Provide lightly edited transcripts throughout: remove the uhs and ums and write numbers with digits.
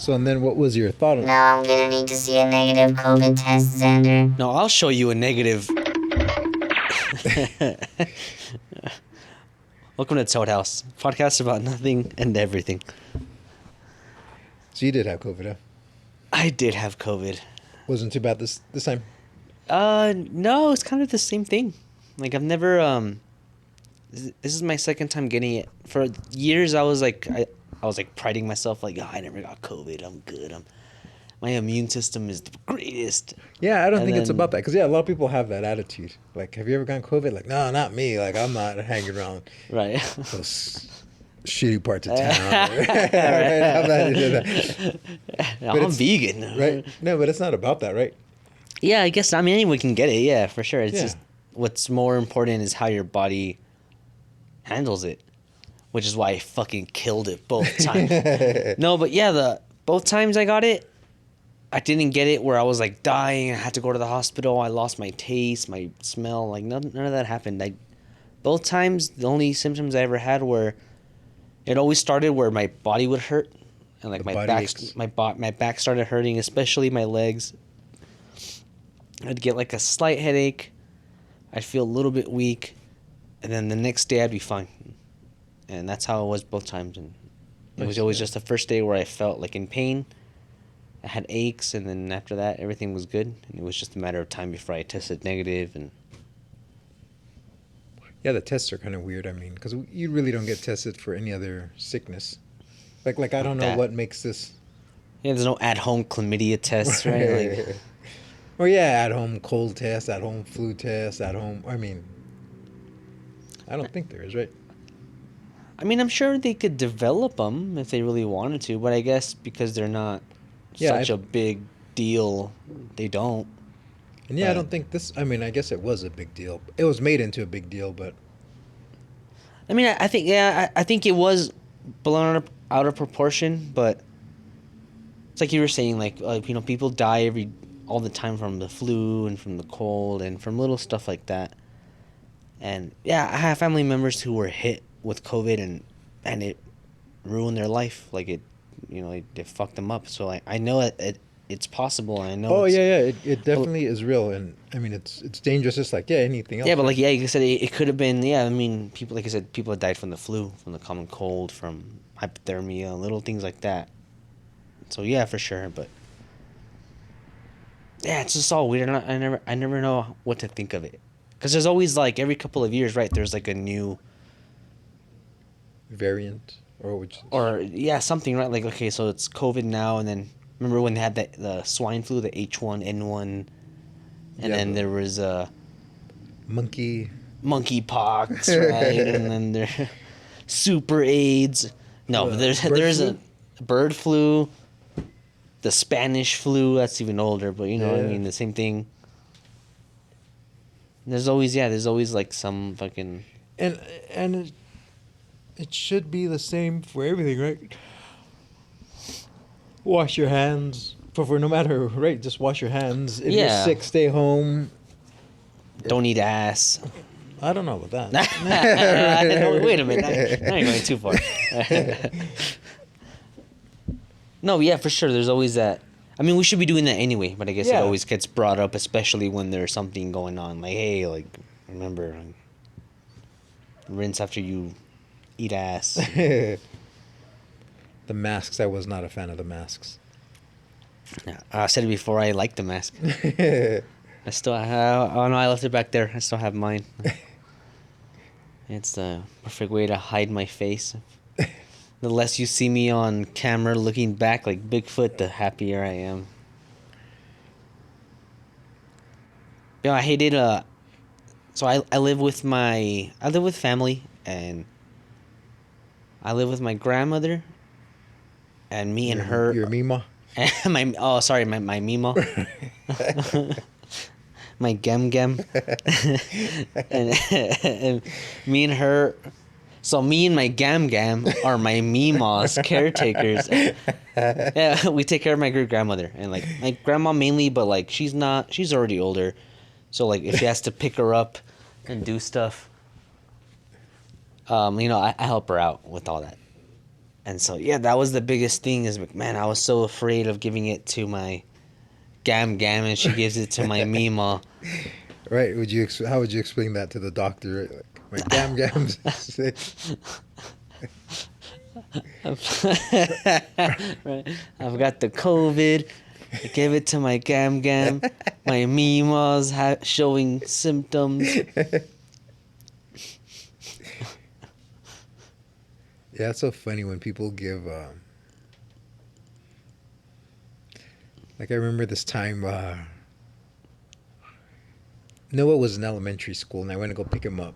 So, and then what was your thought on it? Now I'm gonna need to see a negative COVID test, Xander. No, I'll show you a negative. Welcome to Toad House, podcast about nothing and everything. So you did have COVID, huh? I did have COVID. Wasn't too bad this time. No, it's kind of the same thing. Like I've never this is my second time getting it. For years I was like I was like priding myself like, oh, I never got COVID. I'm good. My immune system is the greatest. Yeah, I don't think it's about that. Because, yeah, a lot of people have that attitude. Like, have you ever gotten COVID? Like, no, not me. Like, I'm not hanging around Right. those shitty parts of town. Right? I'm not into that. I'm vegan. Right? No, but it's not about that, right? Yeah, I guess, I mean, anyone can get it. Yeah, for sure. It's Yeah. just what's more important is how your body handles it, which is why I fucking killed it both times. No, but yeah, both times I got it, I didn't get it where I was like dying. I had to go to the hospital. I lost my taste, my smell. Like none of that happened. Both times, the only symptoms I ever had were, it always started where my body would hurt, and like my back started hurting, especially my legs. I'd get like a slight headache. I'd feel a little bit weak, and then the next day I'd be fine. And that's how it was both times. And it was always just the first day where I felt like in pain. I had aches, and then after that, everything was good. And it was just a matter of time before I tested negative. And yeah, the tests are kind of weird. I mean, because you really don't get tested for any other sickness. Like I don't know what makes this. Yeah, there's no at-home chlamydia tests, right? Like, or yeah, at-home cold test, at-home flu test, at-home. I mean, I don't think there is, right? I mean, I'm sure they could develop them if they really wanted to, but I guess because they're not such a big deal, they don't. And yeah, I don't think this. I mean, I guess it was a big deal. It was made into a big deal, but. I mean, I think I think it was blown out of proportion, but it's like you were saying, like people die all the time from the flu and from the cold and from little stuff like that. And yeah, I have family members who were hit with COVID and it ruined their life. Like it fucked them up. So I know it's possible. And I know. Oh yeah. It definitely is real, and I mean it's dangerous, just like anything else. Yeah, but like like I said, it could have been. Yeah, I mean people, like I said, people have died from the flu, from the common cold, from hypothermia, little things like that. So yeah, for sure. But yeah, it's just all weird. I never know what to think of it, because there's always like every couple of years, right? There's like a new variant or yeah, something, right? Like, okay, so it's COVID now, and then remember when they had the swine flu, the H1N1, and then there was monkeypox, right? And then there super AIDS. No, but there's a bird flu, the Spanish flu. That's even older, but you know what I mean, the same thing. There's always like some fucking and it should be the same for everything, right? Wash your hands. For no matter, right? Just wash your hands. If you're sick, stay home. Don't eat ass. I don't know about that. Wait a minute. Now you're going too far. No, yeah, for sure. There's always that. I mean, we should be doing that anyway, but I guess it always gets brought up, especially when there's something going on. Like, hey, like, remember, rinse after you eat ass. The masks. I was not a fan of the masks. Yeah, I said it before. I like the mask. I still. Oh no, I left it back there. I still have mine. It's the perfect way to hide my face. The less you see me on camera looking back like Bigfoot, the happier I am. Yeah, I hated. So I live with family, and I live with my grandmother, and me and her. Your Mima? my Mima. My gem. and me and her. So me and my gam are my Mima's caretakers. Yeah, we take care of my great grandmother, and like my grandma mainly, but like she's already older, so like if she has to pick her up and do stuff, I help her out with all that. And so, yeah, that was the biggest thing is, man, I was so afraid of giving it to my Gam Gam, and she gives it to my Mima. Right? How would you explain that to the doctor? Like, my gam gam's sick. Right. I've got the COVID. I gave it to my Gam Gam. My Mima's showing symptoms. Yeah, it's so funny when people give. Like I remember this time. Noah was in elementary school, and I went to go pick him up.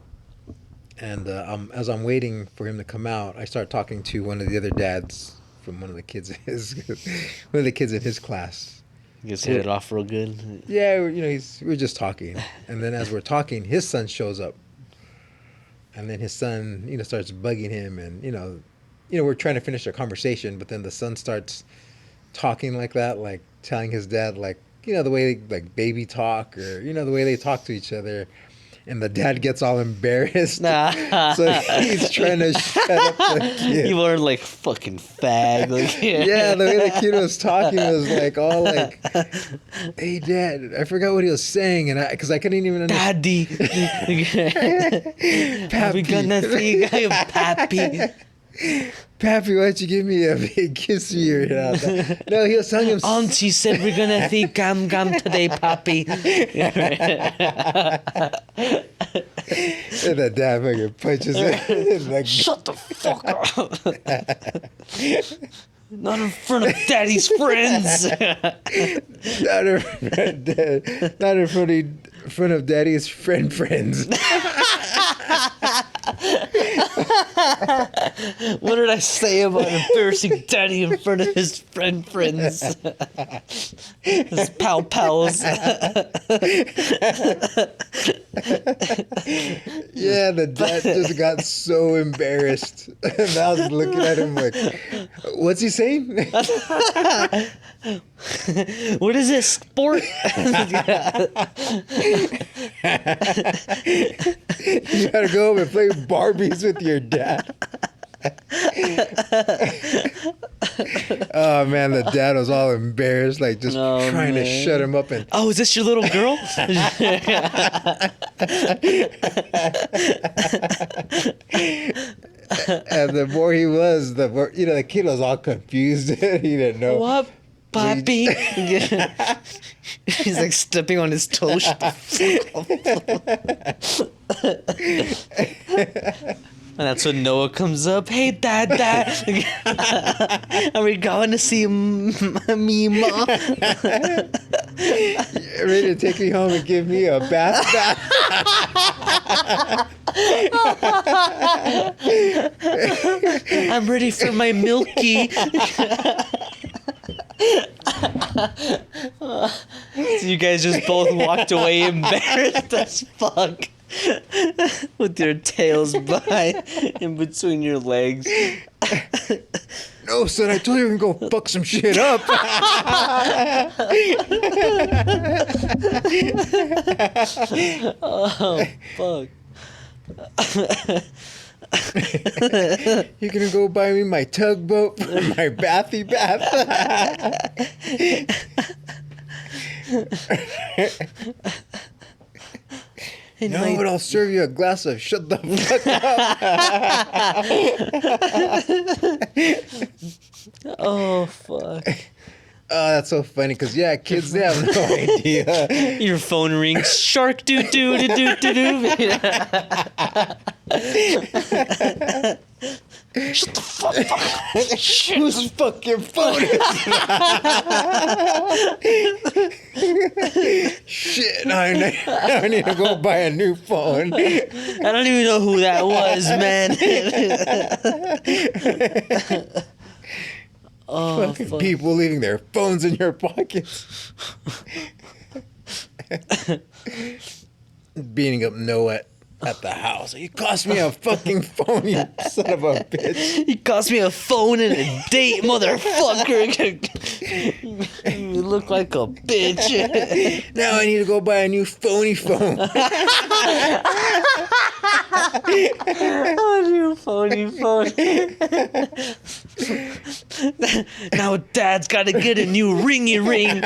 And as I'm waiting for him to come out, I start talking to one of the other dads from one of the kids in his class. You just hit it off real good. Yeah, we're just talking, and then as we're talking, his son shows up, and then his son, starts bugging him, and we're trying to finish our conversation, but then the son starts talking like that, like telling his dad, like the way they, like baby talk, or the way they talk to each other. And the dad gets all embarrassed. So he's trying to shut up the kid. You were like fucking fag. Like, yeah, the way the kid was talking was like all like, "Hey, Dad," I forgot what he was saying, and because I couldn't even understand. Daddy. Are we gonna see Pappy? Pappy, why don't you give me a big kiss here? No, he was telling him. Auntie said we're gonna see Gam Gam today, Pappy. And the dad fucking punches it. Like, shut the fuck up. Not in front of Daddy's friends. not in front of Daddy's friends. What did I say about embarrassing Daddy in front of his friends? His pals. Yeah, the dad just got so embarrassed. And I was looking at him like, what's he saying? What is this, sport? You gotta go home and play Barbies with your dad. Oh man, the dad was all embarrassed, like just trying to shut him up. And oh, is this your little girl? and the more he was, the more the kid was all confused. He didn't know what. Papi. He's like stepping on his toes. And that's when Noah comes up. Hey, Dad. Are we going to see Mima? Ready to take me home and give me a bath? I'm ready for my milky. So you guys just both walked away embarrassed as fuck. With your tails in between your legs. No, son, I told you we can go fuck some shit up. Oh, fuck. You're gonna go buy me my tugboat for my bathy bath. No, but I'll serve you a glass of shut the fuck up. Oh, fuck. Oh, that's so funny because, yeah, kids, they have no idea. Your phone rings. Shark doo doo doo doo doo doo. Shut the fuck up. Whose fucking phone is that? Shit, I need to go buy a new phone. I don't even know who that was, man. Oh, fucking fuck. people leaving their phones in your pockets. Beating up Noah at the house. You cost me a fucking phone, you son of a bitch. You cost me a phone and a date, motherfucker. You look like a bitch. Now I need to go buy a new phony phone. Oh, you phony. Now Dad's got to get a new ringy ring.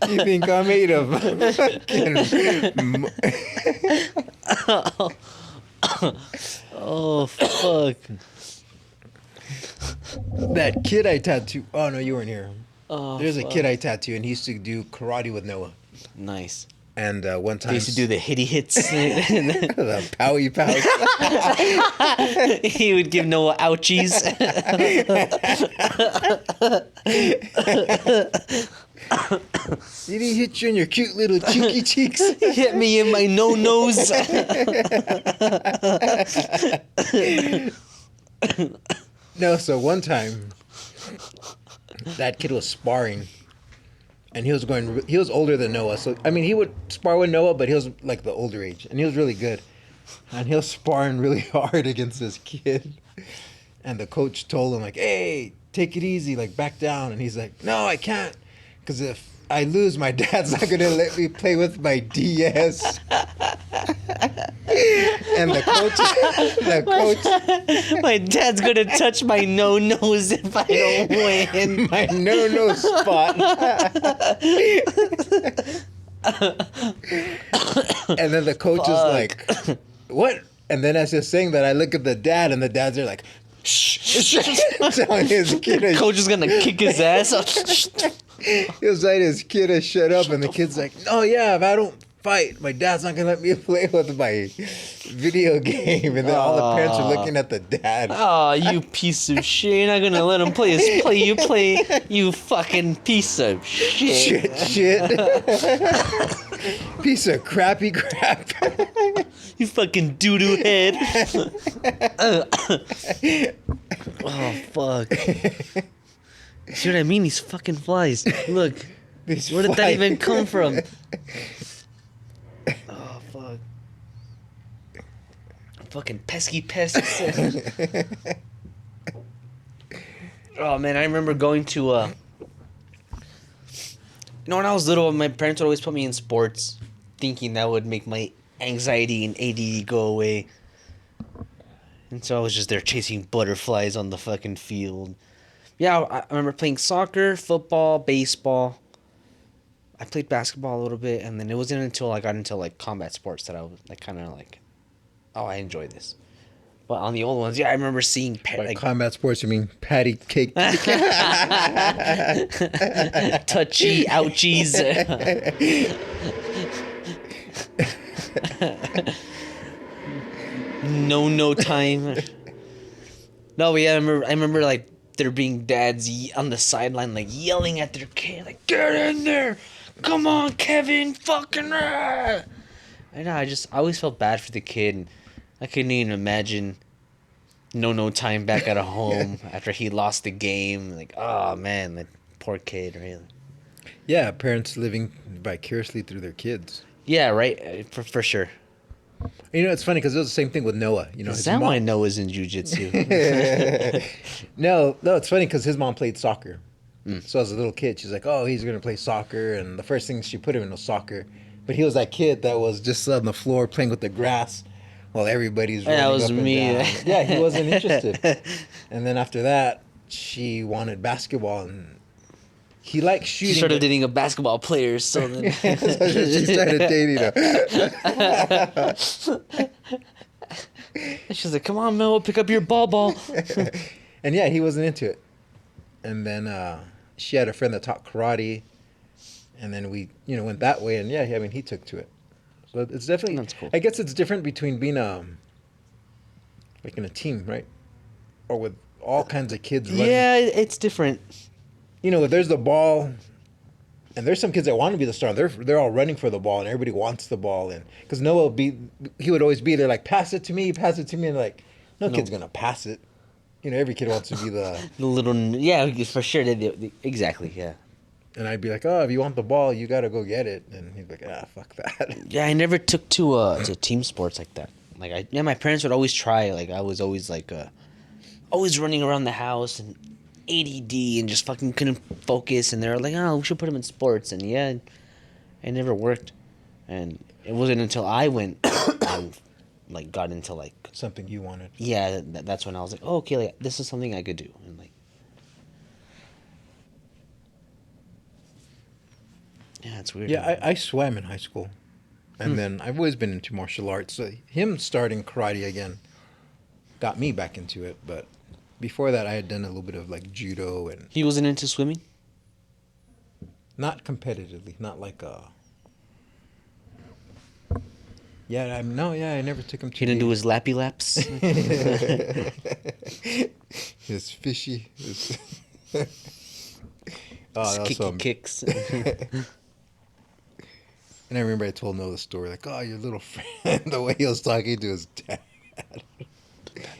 You think I'm made of fucking Oh, fuck. that kid I tattooed? Oh no, you weren't here. Oh, There's a fuck. kid I tattooed, and he used to do karate with Noah. Nice. And one time, They used to do the hitty hits. the powy pow. He would give Noah ouchies. Did he hit you in your cute little cheeky cheeks? He hit me in my no-nose. No, so one time, that kid was sparring, and he was older than Noah. So, I mean, he would spar with Noah, but he was like the older age, and he was really good. And he was sparring really hard against this kid. And the coach told him, like, hey, take it easy, like, back down. And he's like, no, I can't, because if I lose, my dad's not going to let me play with my DS. And the coach, My dad's gonna touch my no-nose if I don't win. my no spot. And then the coach is like, what? And then as he's saying that, I look at the dad, and the dads are like, shh. Telling his kid, Coach is gonna kick his ass. he was like, his kid to shut up, and the kid's like, no, yeah, if I don't fight, my dad's not gonna let me play with my video game. And then all the parents are looking at the dad. Oh, you piece of shit! You're not gonna let him play his play. You play, you fucking piece of shit. Shit. Piece of crappy crap. You fucking doo-doo head. Oh, fuck. See what I mean? These fucking flies. Look. These Where did that flies. even come from? Oh, fuck. Fucking pesky pests. Oh, man, I remember going to, when I was little, my parents would always put me in sports, thinking that would make my anxiety and ADD go away. And so I was just there chasing butterflies on the fucking field. Yeah, I remember playing soccer, football, baseball. I played basketball a little bit, and then it wasn't until I got into like combat sports that I was like kind of like, oh, I enjoy this. But on the old ones, yeah, I remember seeing By like combat sports, you mean patty cake? touchy ouchies. No time. No, but yeah, I remember like there being dads on the sideline like yelling at their kid like, get in there, come on Kevin, fucking I know, I always felt bad for the kid, and I couldn't even imagine no time back at home after he lost the game. Like, oh man, that poor kid, really. Yeah, parents living vicariously through their kids. Yeah, right, for sure. You know, it's funny because it was the same thing with Noah. You know, Is his that mom. why Noah's in jiu-jitsu? No, it's funny because his mom played soccer. So as a little kid, she's like, "Oh, he's gonna play soccer," and the first thing she put him in was soccer. But he was that kid that was just on the floor playing with the grass, while everybody's running That was up and me. down. Yeah, he wasn't interested. And then after that, she wanted basketball, and he liked shooting. She started but- dating a basketball player, so then So she started dating him. she's like, "Come on, Mel, pick up your ball." And yeah, he wasn't into it. And then she had a friend that taught karate, and then we, went that way. And yeah, I mean, he took to it. So it's definitely. That's cool. I guess it's different between being like in a team, right, or with all kinds of kids running. Yeah, it's different. If there's the ball, and there's some kids that want to be the star. They're all running for the ball, and everybody wants the ball. And because Noah he would always be there like, pass it to me, and like, no kid's gonna pass it. Every kid wants to be the. The little, yeah, for sure. Exactly, yeah. And I'd be like, oh, if you want the ball, you gotta go get it. And he'd be like, fuck that. Yeah, I never took to team sports like that. Like, my parents would always try. Like, I was always like, always running around the house and ADD and just fucking couldn't focus. And they were like, oh, we should put him in sports. And yeah, It never worked, and it wasn't until I went and like got into like Something you wanted. yeah, that's when I was like, oh, okay, like this is something I could do, and like yeah, it's weird. Yeah, I swam in high school. And then I've always been into martial arts. So him starting karate again got me back into it. But before that, I had done a little bit of like judo and He wasn't into swimming. not competitively, not like Yeah, I never took him to. He didn't do his lappy laps. his fishy. Oh, that was Kicky so. kicks. And I remember I told Noah the story, like, oh, your little friend, the way he was talking to his dad.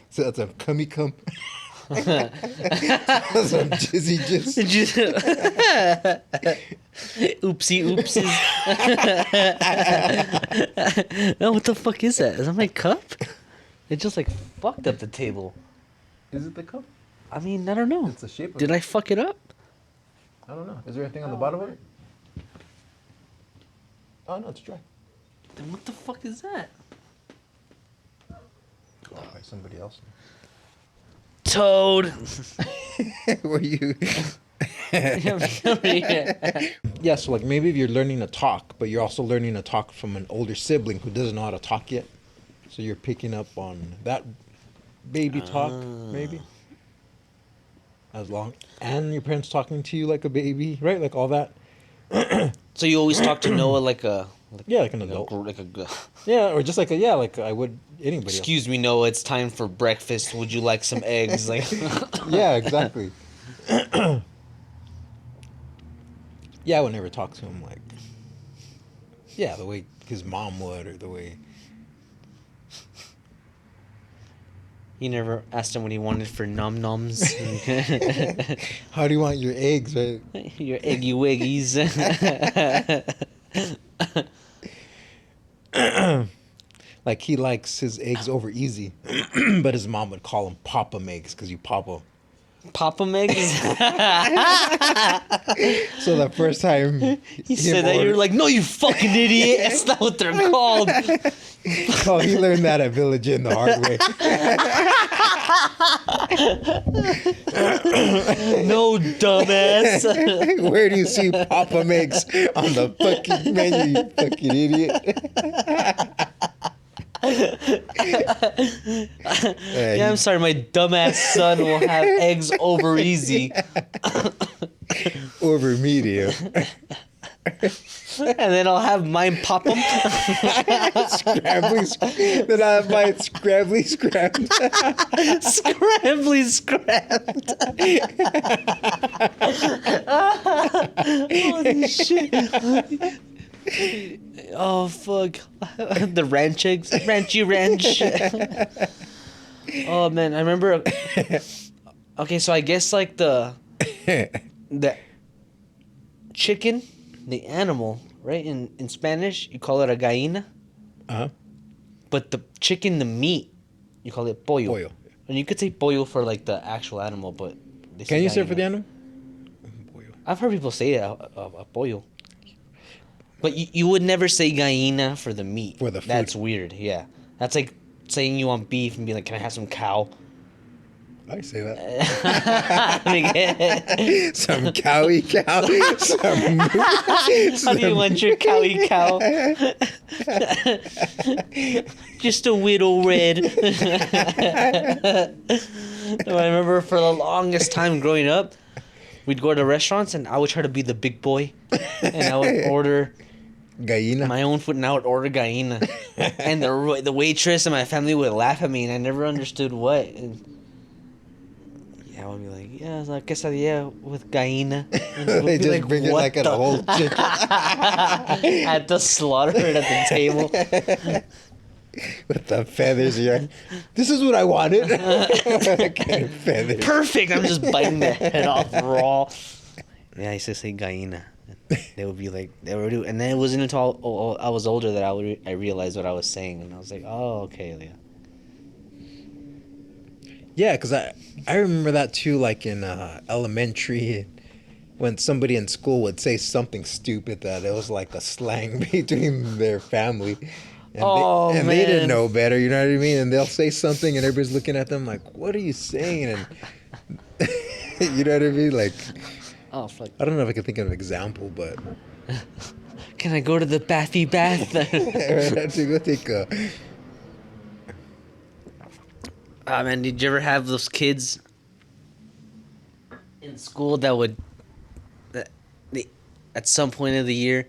So that's a cummy cum. That's some jizzy jizz. Oopsie oopsies. No, what the fuck is that? Is that my cup? It just like fucked up the table. Is it the cup? I mean, I don't know. It's the shape of Did it. I fuck it up? I don't know. Is there anything on the bottom of it? Oh, no, it's dry. Then what the fuck is that? Oh, by somebody else. Toad. Were you? Yeah. Yeah, so like maybe if you're learning to talk, but you're also learning to talk from an older sibling who doesn't know how to talk yet. So you're picking up on that baby talk, maybe. As long and your parents talking to you like a baby, right? Like all that. So you always talk to Noah like a Yeah, like an adult. like a Yeah, or just like like I would anybody else. excuse me, Noah, it's time for breakfast. Would you like some eggs? Like Yeah, exactly. Yeah, I would never talk to him like, yeah, the way his mom would, or the way. You never asked him what he wanted for num nums. How do you want your eggs, right? Your eggy wiggies. Like he likes his eggs over easy, but his mom would call him pop 'em eggs because you pop 'em. Papa eggs. So the first time He said that, you're like, no, you fucking idiot. That's not what they're called. oh, he learned that at Village Inn the hard way. No, dumbass. Where do you see pop 'em eggs on the fucking menu, you fucking idiot? Yeah, I'm sorry, my dumbass son will have eggs over easy. Over medium. And then I'll have mine pop them. Scrambly. Then I have my scrambly scrammed. Scrambly scrapped. Holy shit. Oh, fuck. The ranch eggs. Ranchy ranch. Oh, man. I remember. Okay, so I guess like the chicken, the animal, right? In Spanish, you call it a gallina. Uh-huh. But the chicken, the meat, you call it pollo. Pollo. And you could say pollo for like the actual animal, but they Can you say it for the gallina. animal? I've heard people say a pollo. But you would never say gallina for the meat. For the food. That's weird, yeah. That's like saying you want beef and be like, can I have some cow? I say that. Like, Some cowy cow. Some how do you want your cowy cow? Just a little red. No, I remember for the longest time growing up, we'd go to restaurants and I would try to be the big boy. And I would order gallina. my own food and I would order gallina. And the waitress and my family would laugh at me and I never understood what. And I would be like, yeah, it's like quesadilla with gallina. And it would They be just bring it "What like a the-" whole chicken. I had to slaughter it at the table. With the feathers. You're, this is what I wanted. Okay, feathers. Perfect. I'm just biting the head off raw. Yeah, I used to say gallina. They would be like, they would do, and then it wasn't until I was older that I realized what I was saying, and I was like, oh, okay, yeah. Yeah, because I remember that too, like in elementary. when somebody in school would say something stupid that it was like a slang between their family. And, they didn't man. know better, you know what I mean? And they'll say something and everybody's looking at them like, what are you saying? And you know what I mean? Like, Oh, fuck. I don't know if I can think of an example, but Can I go to the bathy bath? I have to go take a... Ah, man, did you ever have those kids in school that they at some point of the year,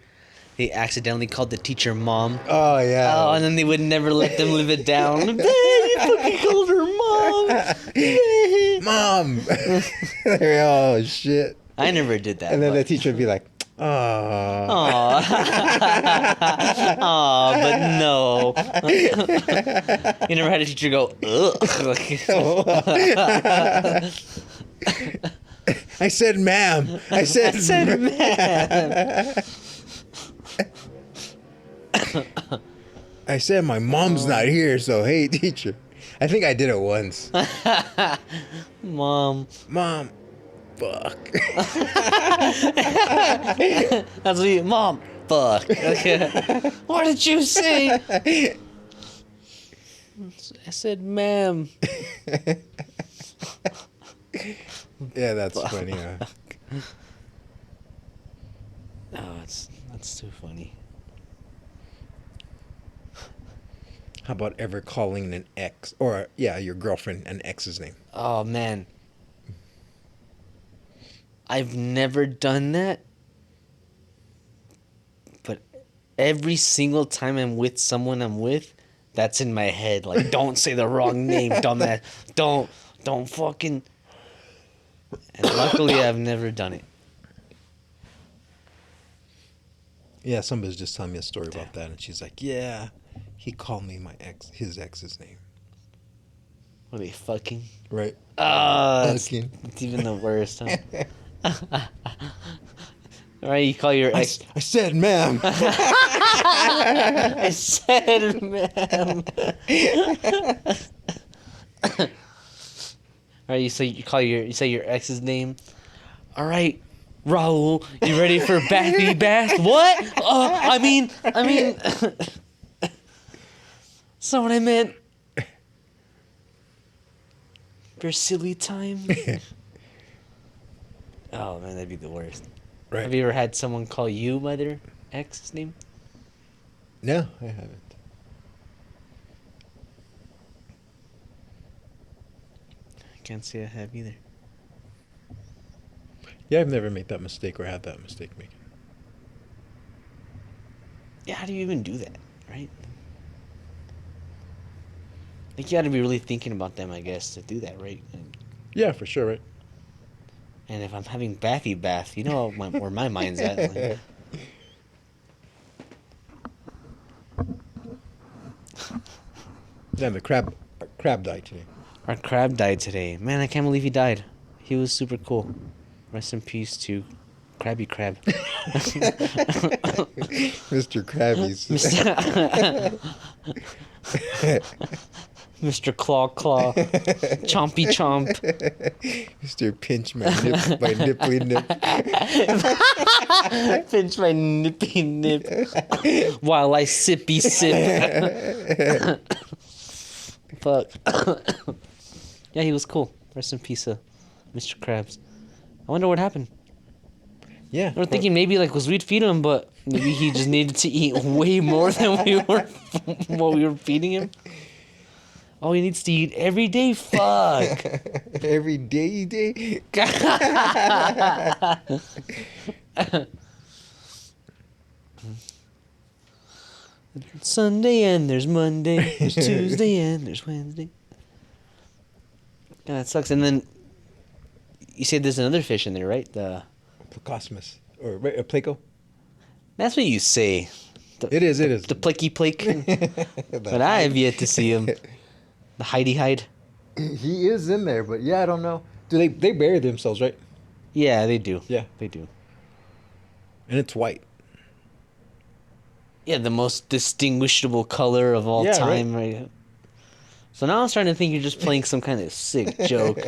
they accidentally called the teacher mom? Oh, yeah. Oh, and then they would never let them live it down. Man, you fucking called her mom. Mom! Oh, shit. I never did that. And then the but... teacher would be like, oh. Aw. Aw, but no. You never had a teacher go, ugh. I said ma'am. I said ma'am. I said my mom's not here, so hey, teacher. I think I did it once. Mom. Mom. Fuck. That's what you, Mom. Fuck. Okay. What did you say? I said, ma'am. Yeah, that's funny. Huh? Oh, that's too funny. How about ever calling an ex, or yeah, your girlfriend an ex's name? Oh, man. I've never done that. But every single time I'm with someone I'm with, that's in my head. Like, don't say the wrong name, dumbass. Don't fucking... And luckily, I've never done it. Yeah, somebody's just telling me a story about that, and she's like, yeah, he called me his ex's name. Were they fucking? Right. It's Fucking. even the worst, huh? Right, you call your ex... I said ma'am. I said, ma'am. All right, you say your ex's name. All right, Raul, you ready for bathy bath? What? I mean, that's not what I meant. For silly time. Oh man, that'd be the worst. Right. Have you ever had someone call you by their ex's name? No, I haven't. Can't say I have either. Yeah, I've never made that mistake or had that mistake made. Yeah, how do you even do that, right? Like, you gotta be really thinking about them, I guess, to do that, right? Yeah, for sure, right? And if I'm having bathy bath, you know where my mind's at. Like, Yeah, the crab died today. our crab died today. Man, I can't believe he died. He was super cool. Rest in peace to Krabby Crab. Mr. Krabby's. Mr. Claw Claw. Chompy Chomp. Mr. Pinch my nipply nip. Pinch my nippy nip while I sippy sip. Fuck. Yeah, he was cool. Rest in peace, Mr. Krabs. I wonder what happened. Yeah. We're thinking maybe like was we'd feed him, but maybe he just needed to eat way more than what we were feeding him. Oh, he needs to eat every day. Fuck. Every day. Sunday and there's Monday, there's Tuesday and there's Wednesday. Yeah, that sucks. And then you said there's another fish in there, right? The Placosmus. Or Placo. That's what you say. It is. The plaky plake. But I have yet to see him. The hidey hide. He is in there, but yeah, I don't know. Do they bury themselves, right? Yeah, they do. Yeah. They do. And it's white. Yeah, the most distinguishable color of all time, right? So now I'm starting to think you're just playing some kind of sick joke.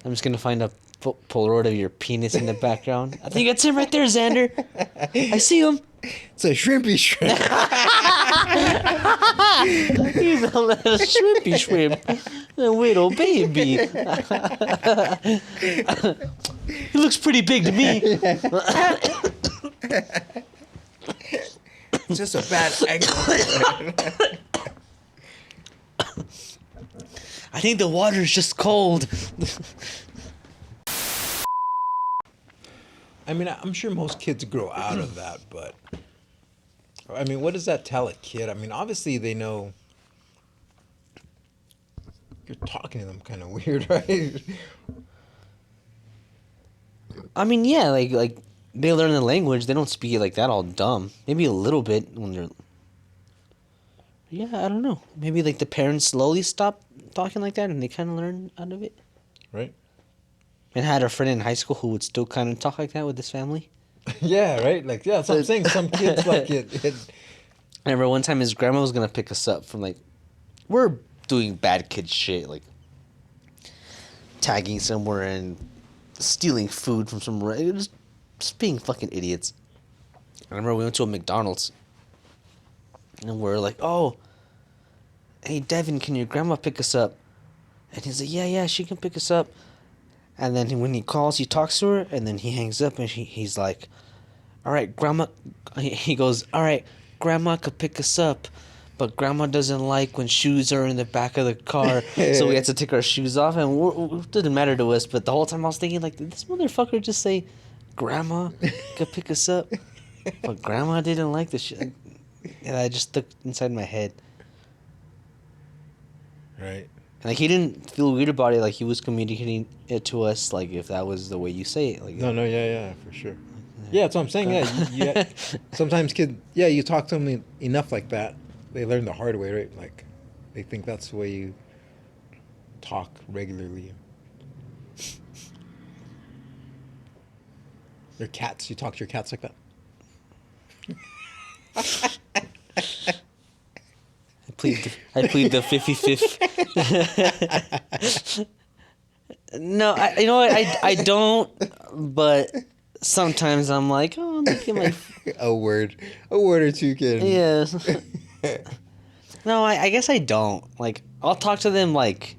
I'm just gonna find a Polaroid of your penis in the background. I think it's him right there, Xander. I see him. It's a shrimpy shrimp. He's a little shrimpy shrimp. A little baby. He looks pretty big to me. It's just a bad angle. I think the water's just cold. I mean, I'm sure most kids grow out of that, but I mean, what does that tell a kid? I mean, obviously they know you're talking to them kind of weird, right? I mean, yeah, like they learn the language. They don't speak it like that all dumb. Maybe a little bit when they're. Yeah, I don't know. Maybe like the parents slowly stop talking like that, and they kind of learn out of it. Right? And I had a friend in high school who would still kind of talk like that with his family. Yeah, right? Like, yeah, that's what I'm saying. Some kids like it. I remember one time his grandma was gonna pick us up from like, we're doing bad kid shit, like tagging somewhere and stealing food from somewhere. It was just being fucking idiots. I remember we went to a McDonald's and we're like, oh, hey Devin, can your grandma pick us up? And he's like, yeah, she can pick us up. And then when he calls, he talks to her, and then he hangs up, and he's like, all right, grandma. He goes, all right, grandma could pick us up, but grandma doesn't like when shoes are in the back of the car, so we had to take our shoes off, and it didn't matter to us. But the whole time I was thinking, like, did this motherfucker just say, grandma could pick us up? But grandma didn't like the shit. And I just stuck inside my head. Right. And like he didn't feel weird about it, like he was communicating it to us, like if that was the way you say it. Like Yeah, for sure. Yeah, that's what I'm saying. Yeah, sometimes kids, you talk to them enough like that, they learn the hard way, right? Like, they think that's the way you talk regularly. Your cats, you talk to your cats like that? I plead the 55th. No, you know what? I don't. But sometimes I'm like, oh, look at my. a word or two, kid. Yeah. No, I guess I don't. Like, I'll talk to them like,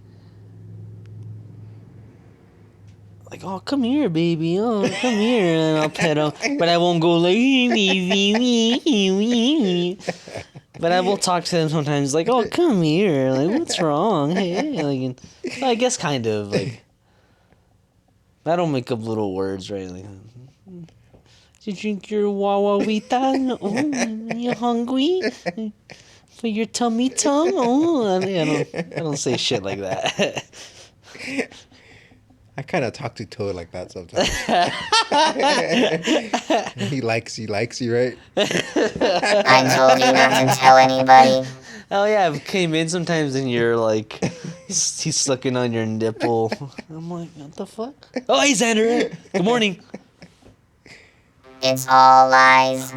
oh, come here, baby. Oh, come here, and I'll pet them. But I won't go like. But I will talk to them sometimes, like, oh, come here. Like, what's wrong? Hey, like, I guess kind of, like, I don't make up little words, right? Like, did you drink your Wawawita? Oh, you hungry? For your tummy tum? Oh, I don't say shit like that. I kind of talk to Toad like that sometimes. He likes you, right? I told you not to tell anybody. Oh yeah, I came in sometimes and you're like, he's sucking on your nipple. I'm like, what the fuck? Oh, hey Xander, good morning. It's all lies.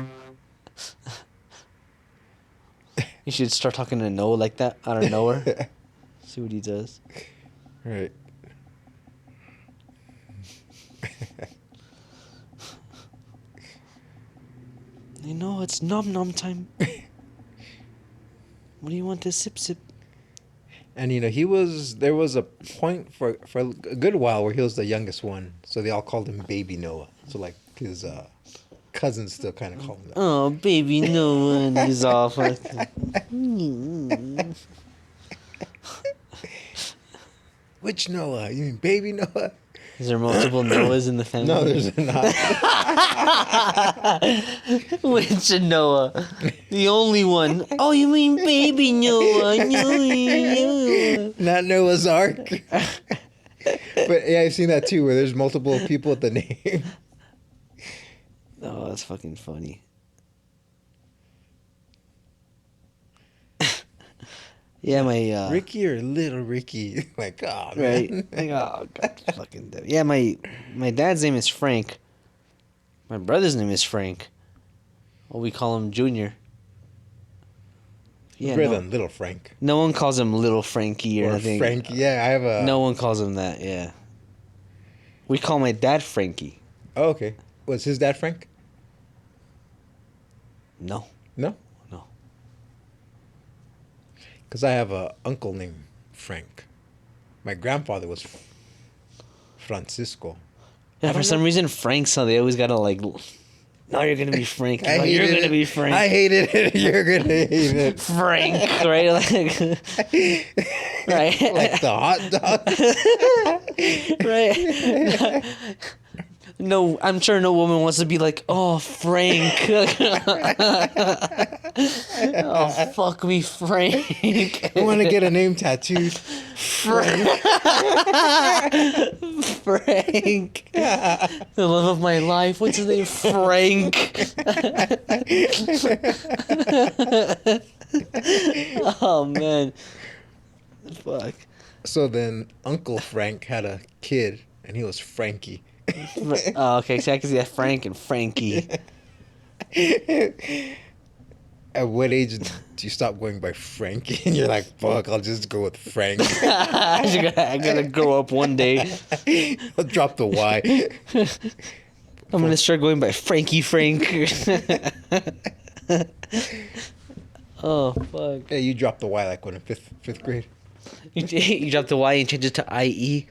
You should start talking to Noah like that out of nowhere. See what he does. Right. You know, it's nom nom time. What do you want to sip sip? And there was a point for a good while where he was the youngest one, so they all called him Baby Noah. So like his cousins still kind of call him that. Oh, baby Noah, and he's off. Which Noah? You mean Baby Noah? Is there multiple Noahs in the family? No, there's not. Which Noah? The only one. Oh, you mean baby Noah? Noah. Not Noah's Ark. But yeah, I've seen that too, where there's multiple people with the name. Oh, that's fucking funny. Yeah, my Ricky or Little Ricky? Like, oh man. right. Like, oh god, fucking. Yeah, my dad's name is Frank. My brother's name is Frank. Well, we call him Junior. Yeah, Little Frank. no one calls him Little Frankie or anything. Frankie. Yeah, I have a. No one calls him that. Yeah. We call my dad Frankie. Oh, okay. Was his dad Frank? No. No. No. Because I have a uncle named Frank. My grandfather was Francisco. Yeah, I for don't some know. reason, Frank, so they always gotta like, no, you're gonna be Frank. No, you're hated gonna it. be Frank. I hated it. You're gonna hate it. Frank, right? Like, right? Like the hot dog. Right? No, I'm sure no woman wants to be like, oh, Frank. Oh, fuck me, Frank. I want to get a name tattooed. Frank. Frank. The love of my life. What's his name? Frank. Oh, man. Fuck. So then Uncle Frank had a kid, and he was Frankie. Oh, okay. So I can see that Frank and Frankie. At what age do you stop going by Frankie? And you're like, fuck, I'll just go with Frank. I gotta grow up one day. I'll drop the Y. I'm gonna start going by Frankie Frank. Oh, fuck. Yeah, you dropped the Y like when in fifth grade. You drop the Y and change it to IE.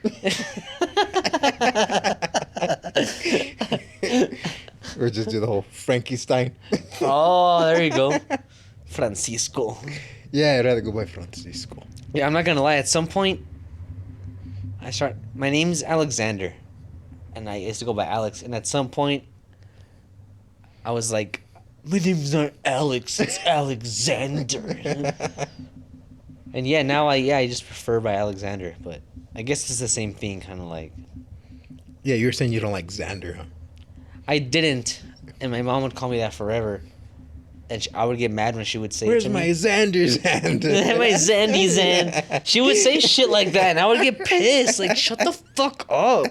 Or just do the whole Frankenstein. Oh, there you go. Francisco. Yeah, I'd rather go by Francisco. Yeah, I'm not gonna lie. At some point, my name's Alexander. And I used to go by Alex. And at some point, I was like, my name's not Alex, it's Alexander. And yeah, now I just prefer by Alexander. But I guess it's the same thing, kind of like. Yeah, you're saying you don't like Xander, huh? I didn't. And my mom would call me that forever. And I would get mad when she would say it Where's to my me. Xander Xander? My Zandy Zan. She would say shit like that, and I would get pissed. Like, shut the fuck up.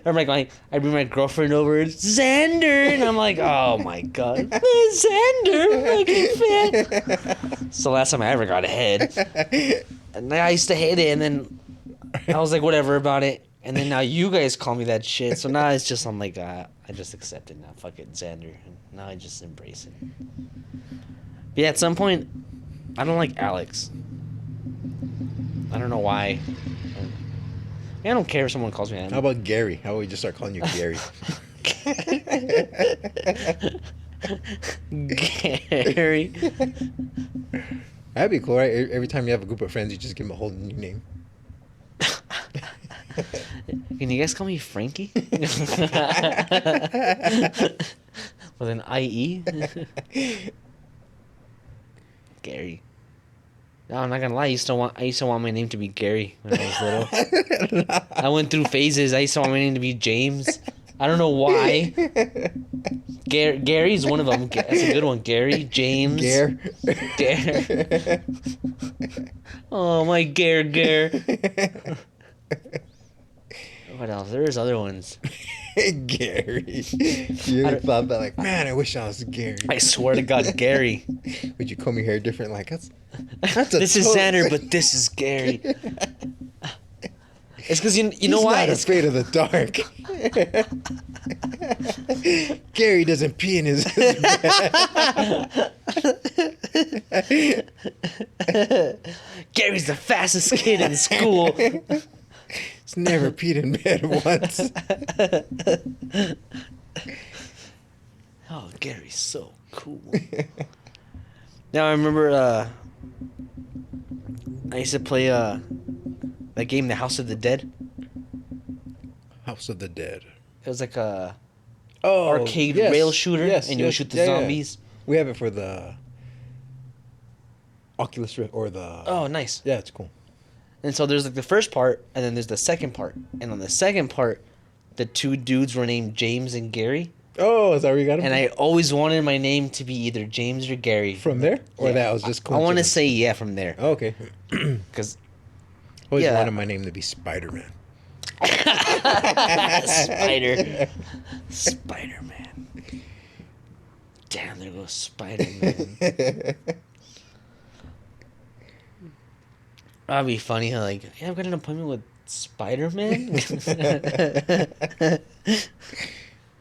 Or like, I bring my girlfriend over, Xander, and I'm like, oh my god, Xander, fucking fan. So last time I ever got a head, and I used to hate it, and then I was like, whatever about it, and then now you guys call me that shit. So now it's just I'm like, I just accept it now. Fuck it, Xander, and now I just embrace it. But yeah, at some point, I don't like Alex. I don't know why. I don't care if someone calls me that. How about Gary? How about we just start calling you Gary? Gary. That'd be cool, right? Every time you have a group of friends, you just give them a whole new name. Can you guys call me Frankie? With an IE? Gary. No, I'm not gonna lie. I used to want my name to be Gary when I was little. I went through phases. I used to want my name to be James. I don't know why. Gary's one of them. That's a good one. Gary, James. Gare. Oh, my Gare. What else? There's other ones. Gary. You ever thought that, like, man, I wish I was Gary. I swear to God, Gary. Would you comb your hair different? Like, that's This is Xander, but this is Gary. It's because you know He's why? not afraid of the dark. Gary doesn't pee in his Gary's the fastest kid in school. He's never peed in bed once. Oh, Gary's so cool. Now I remember I used to play that game, The House of the Dead. House of the Dead. It was like a Oh, arcade yes, rail shooter, yes, and you would yes, shoot the yeah, zombies. Yeah. We have it for the Oculus Rift or the. Oh, nice. Yeah, it's cool. And so there's like the first part, and then there's the second part. And on the second part, the two dudes were named James and Gary. Oh, is that where you got it? And I always wanted my name to be either James or Gary. From there, or Yeah. that was just cool. I want to say yeah from there. Oh, okay. Because Always Yeah. wanted my name to be Spider-Man. Spider-Man. Damn, there goes Spider-Man. That'd be funny. How like, yeah, I've got an appointment with Spider-Man?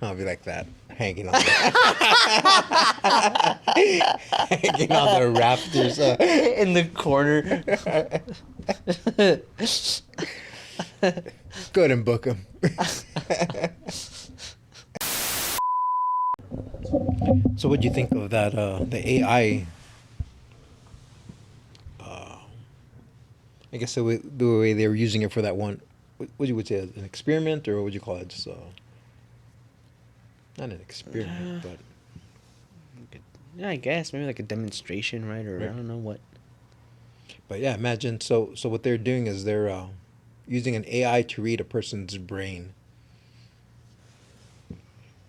I'll be like that, hanging on the, hanging on the rafters. In the corner. Go ahead and book him. So, what do you think of that? The AI. I guess the way they were using it for that one. What you would say, an experiment, or what would you call it? Just not an experiment, but Yeah, I guess maybe like a demonstration, right? Or Right. I don't know what. but yeah, imagine. So what they're doing is they're using an AI to read a person's brain.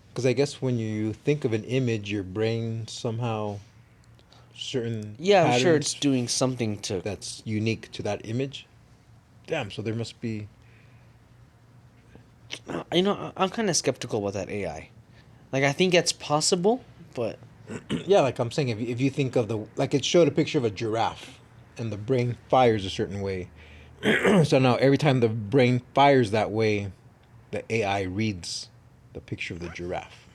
Because I guess when you think of an image, your brain somehow certain Yeah, I'm sure it's patterns doing something to. that's unique to that image. Damn, so there must be. I'm kind of skeptical about that AI. Like, I think it's possible, but Yeah, like I'm saying, if you think of like it showed a picture of a giraffe, and the brain fires a certain way. So now every time the brain fires that way, the AI reads the picture of the giraffe.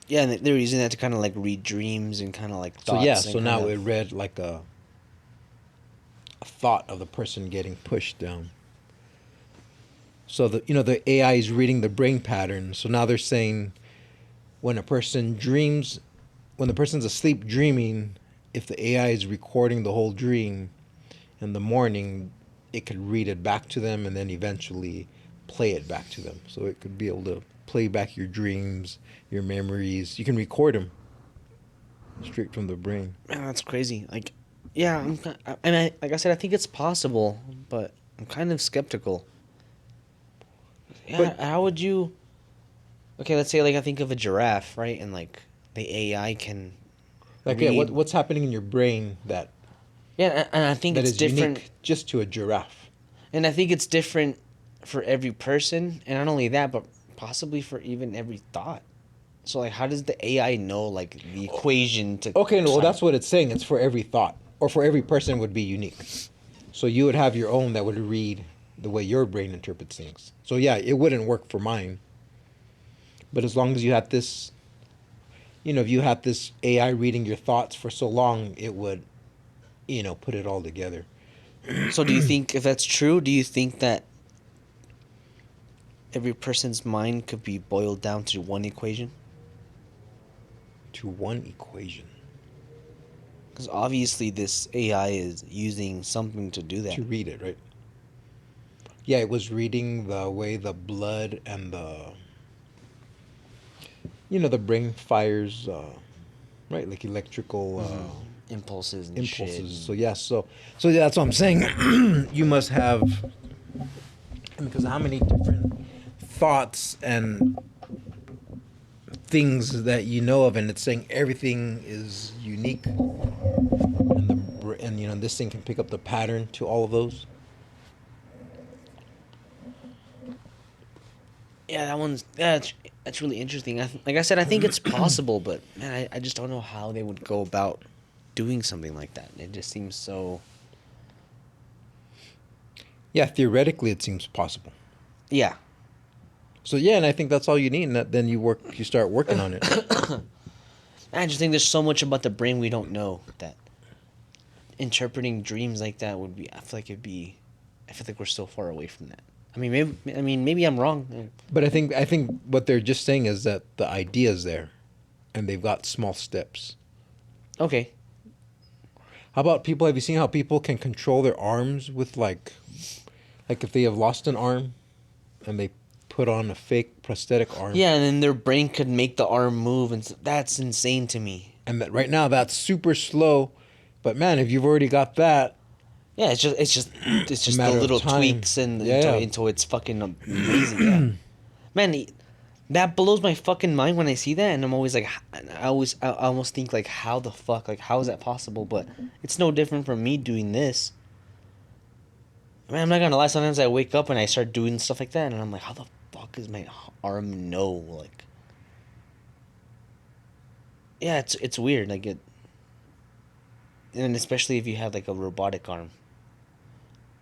yeah, and they were using that to kind of like read dreams and kind of like So thoughts. yeah, and so kind now of, it read like a thought of the person getting pushed down. So the AI is reading the brain pattern. So now they're saying when a person dreams, when the person's asleep dreaming, if the AI is recording the whole dream in the morning, it could read it back to them and then eventually play it back to them. So it could be able to play back your dreams, your memories. You can record them straight from the brain. man, that's crazy. Like, yeah, and like I said, I think it's possible, but I'm kind of skeptical. Yeah, But how would you? Okay, let's say like I think of a giraffe, right? And like the AI can like, yeah, read. what's happening in your brain Yeah, and I think that it's is different. unique just to a giraffe? And I think it's different for every person, and not only that, but possibly for even every thought. So like, how does the AI know like the equation to? Okay, no, well, type- that's what it's saying. It's for every thought, or for every person would be unique. So you would have your own that would read the way your brain interprets things. So yeah, it wouldn't work for mine. But as long as you had this, if you had this AI reading your thoughts for so long, it would, put it all together. So do you think if that's true? Do you think that every person's mind could be boiled down to one equation? To one equation. Because obviously this AI is using something to do that. To read it, right? Yeah, it was reading the way the blood and the brain fires, right? Like electrical Impulses and impulses. shit. So yeah, so yeah, that's what I'm saying. You must have, because how many different thoughts and things that you know of, and it's saying everything is unique, and this thing can pick up the pattern to all of those. Yeah, that's really interesting. Like I said, I think it's possible, but man, I just don't know how they would go about doing something like that. It just seems so. Yeah, theoretically, it seems possible. Yeah, So yeah, and I think that's all you need, and then you start working on it. I just think there's so much about the brain we don't know that interpreting dreams like that would be. I feel like it'd be. I feel like we're so far away from that. I mean, maybe I'm wrong. But I think what they're just saying is that the idea is there, and they've got small steps. Okay. How about people? Have you seen how people can control their arms with like if they have lost an arm, and they put on a fake prosthetic arm? Yeah, and then their brain could make the arm move, and that's insane to me. And that right now that's super slow, but man, if you've already got that, Yeah, it's just the matter of little time. tweaks and Yeah. until it's fucking amazing. Yeah, man, that blows my fucking mind when I see that, and I'm always like, I almost think like, how the fuck, like, how is that possible? But it's no different from me doing this. Man, I'm not gonna lie. Sometimes I wake up and I start doing stuff like that, and I'm like, how the fuck is my arm know? Like, yeah, it's weird. Like it, and especially if you have like a robotic arm,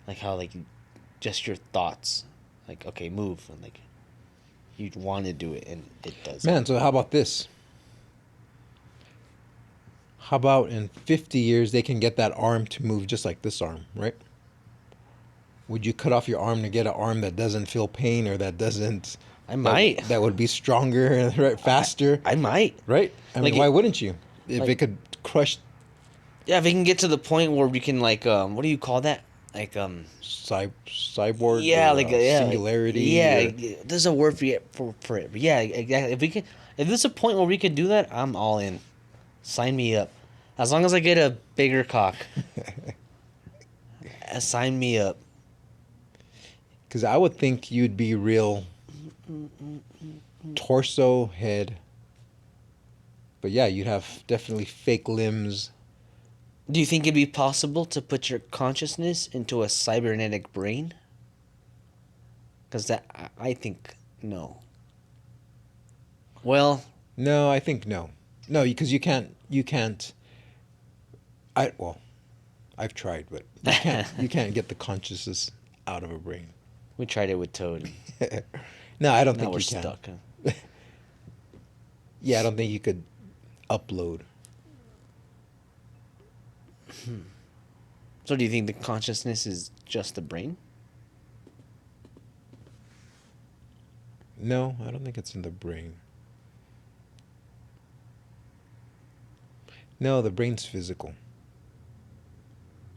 like how like just your thoughts. Like, okay, move, and like you'd want to do it, and it does. Man, so how about this? How about in 50 years they can get that arm to move just like this arm, right? Would you cut off your arm to get an arm that doesn't feel pain or that doesn't I might. that would be stronger, right, faster, I might. right? I mean, Like why it- wouldn't you? If like- it could crush Yeah, if we can get to the point where we can like what do you call that? Like cyborg, yeah, or, like yeah, singularity, yeah, or- there's a word for it. But yeah, exactly. If there's a point where we could do that, I'm all in. Sign me up. As long as I get a bigger cock. Sign me up. because I would think you'd be real torso, head. But yeah, you'd have definitely fake limbs. Do you think it'd be possible to put your consciousness into a cybernetic brain? Because I think no. Well, No, I think no. No, because you can't I've tried, but you can't get the consciousness out of a brain. we tried it with Toad. No, I don't Now think we're you can. stuck. Yeah, I don't think you could upload. So do you think the consciousness is just the brain? No, I don't think it's in the brain. No, the brain's physical.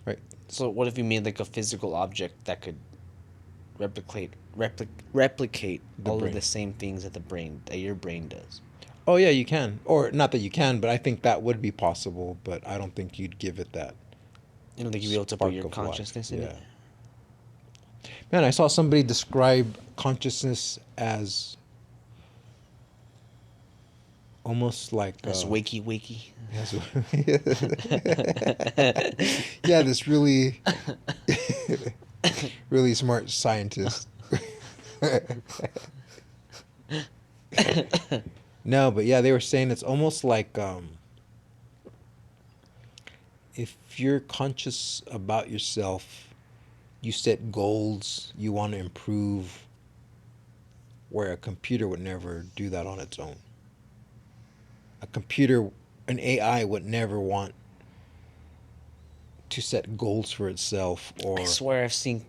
Right? So what if you made like a physical object that could replicate The all brain. of the same things that your brain does? Oh yeah, you can. Or not that you can, but I think that would be possible, but I don't think you'd give it that. You don't think you'd be able to put Spark your of life, consciousness in yeah. it? Man, I saw somebody describe consciousness as almost like That's wakey. Yes. Yeah, this really, really smart scientist. No, but yeah, they were saying it's almost like if you're conscious about yourself, you set goals, you want to improve, where a computer would never do that on its own. A computer, an AI would never want to set goals for itself or I swear I've seen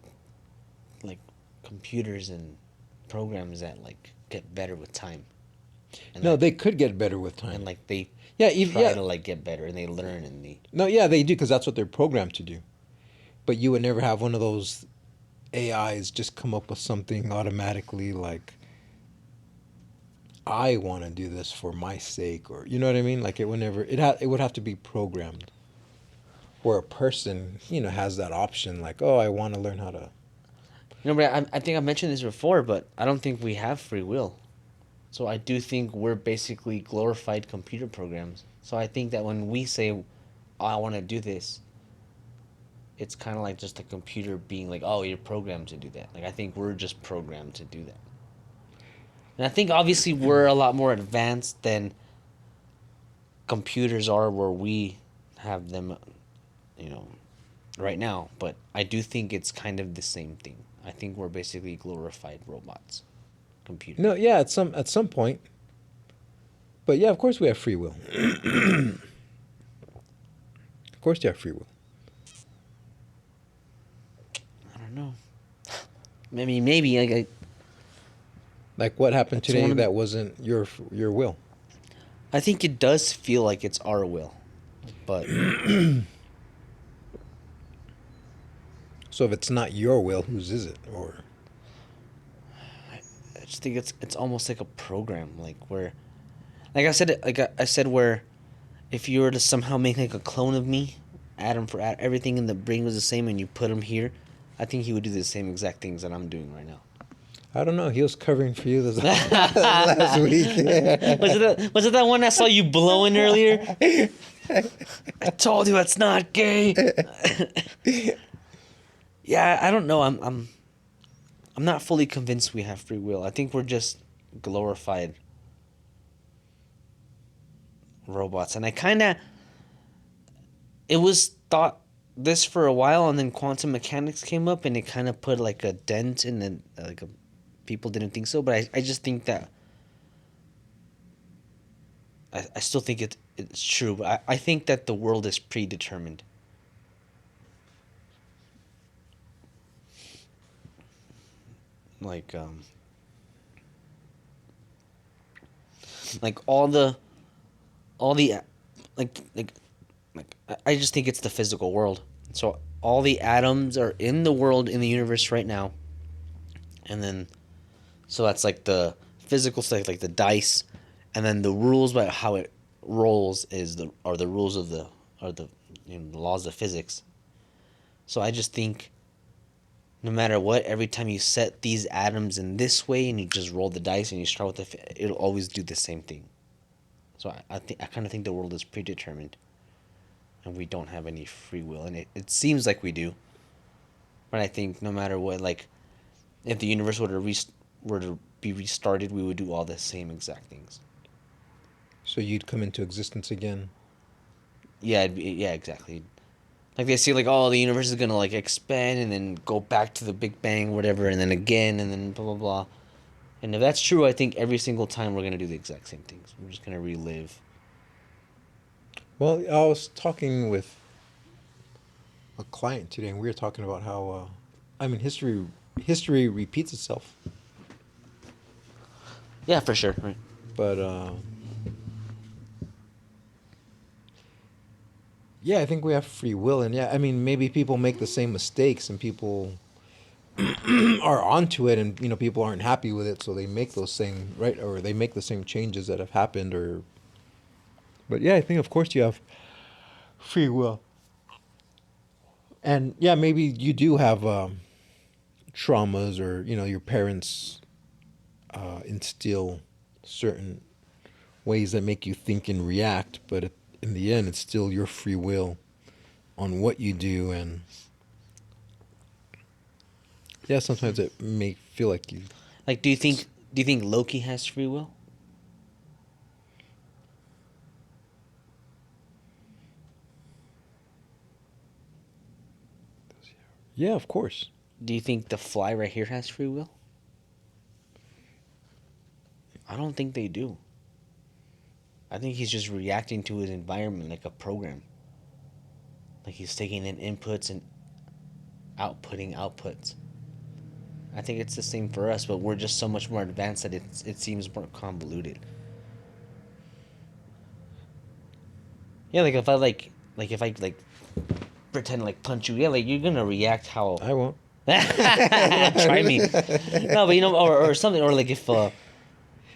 like computers and programs that like get better with time. And no, like, they could get better with time. and like they Yeah, even try yeah. to like get better and they learn and they No, yeah, they do because that's what they're programmed to do. But you would never have one of those AIs just come up with something automatically like I want to do this for my sake, or you know what I mean? Like it would never. It would have to be programmed. Where a person, has that option. Like, oh, I want to learn how to. but I think I mentioned this before, but I don't think we have free will. So I do think we're basically glorified computer programs. So I think that when we say, oh, I want to do this, it's kind of like just a computer being like, oh, you're programmed to do that. Like, I think we're just programmed to do that. And I think obviously we're a lot more advanced than computers are where we have them, right now. But I do think it's kind of the same thing. I think we're basically glorified robots, computers. No, yeah, at some point. But yeah, of course we have free will. Of course you have free will. I don't know. Maybe like Like what happened It's today one of- that wasn't your will. I think it does feel like it's our will, but So if it's not your will, whose is it? Or I just think it's almost like a program, like where, I said, where if you were to somehow make like a clone of me, atom for atom, everything in the brain was the same, and you put him here, I think he would do the same exact things that I'm doing right now. I don't know. He was covering for you this last week. Was it that one I saw you blowing earlier? I told you it's not gay. Yeah, I don't know. I'm not fully convinced we have free will. I think we're just glorified robots. And it was thought this for a while, and then quantum mechanics came up, and it kind of put like a dent in the people didn't think so, but I just think that I still think it's true, but I think that the world is predetermined. Like like all the like I just think it's the physical world. So all the atoms are in the world in the universe right now, and then so that's like the physical stuff, like the dice, and then the rules about how it rolls are the rules of the are the the laws of physics. So I just think no matter what, every time you set these atoms in this way and you just roll the dice and you start with it'll always do the same thing. So I kind of think the world is predetermined, and we don't have any free will, and it seems like we do. But I think no matter what, like if the universe were to be restarted, we would do all the same exact things. So you'd come into existence again. Yeah, yeah, exactly. Like they say, like oh, the universe is gonna like expand and then go back to the Big Bang, whatever, and then again, and then blah blah blah. And if that's true, I think every single time we're gonna do the exact same things. We're just gonna relive. Well, I was talking with a client today, and we were talking about how, I mean, history repeats itself, Yeah, for sure. Right. but yeah, I think we have free will, and yeah, I mean, maybe people make the same mistakes, and people are onto it, and people aren't happy with it, so they make those same right, or they make the same changes that have happened, or. But yeah, I think of course you have free will, and yeah, maybe you do have traumas, or your parents instill certain ways that make you think and react, but in the end, it's still your free will on what you do, and yeah, sometimes it may feel like you. Like, do you think Loki has free will? Yeah, of course. Do you think the fly right here has free will? I don't think they do. I think he's just reacting to his environment like a program. Like he's taking in inputs and outputting outputs. I think it's the same for us, but we're just so much more advanced that it seems more convoluted. Yeah, like if I like pretend like punch you, yeah, like you're gonna react how I won't. try me. No, but or something, or like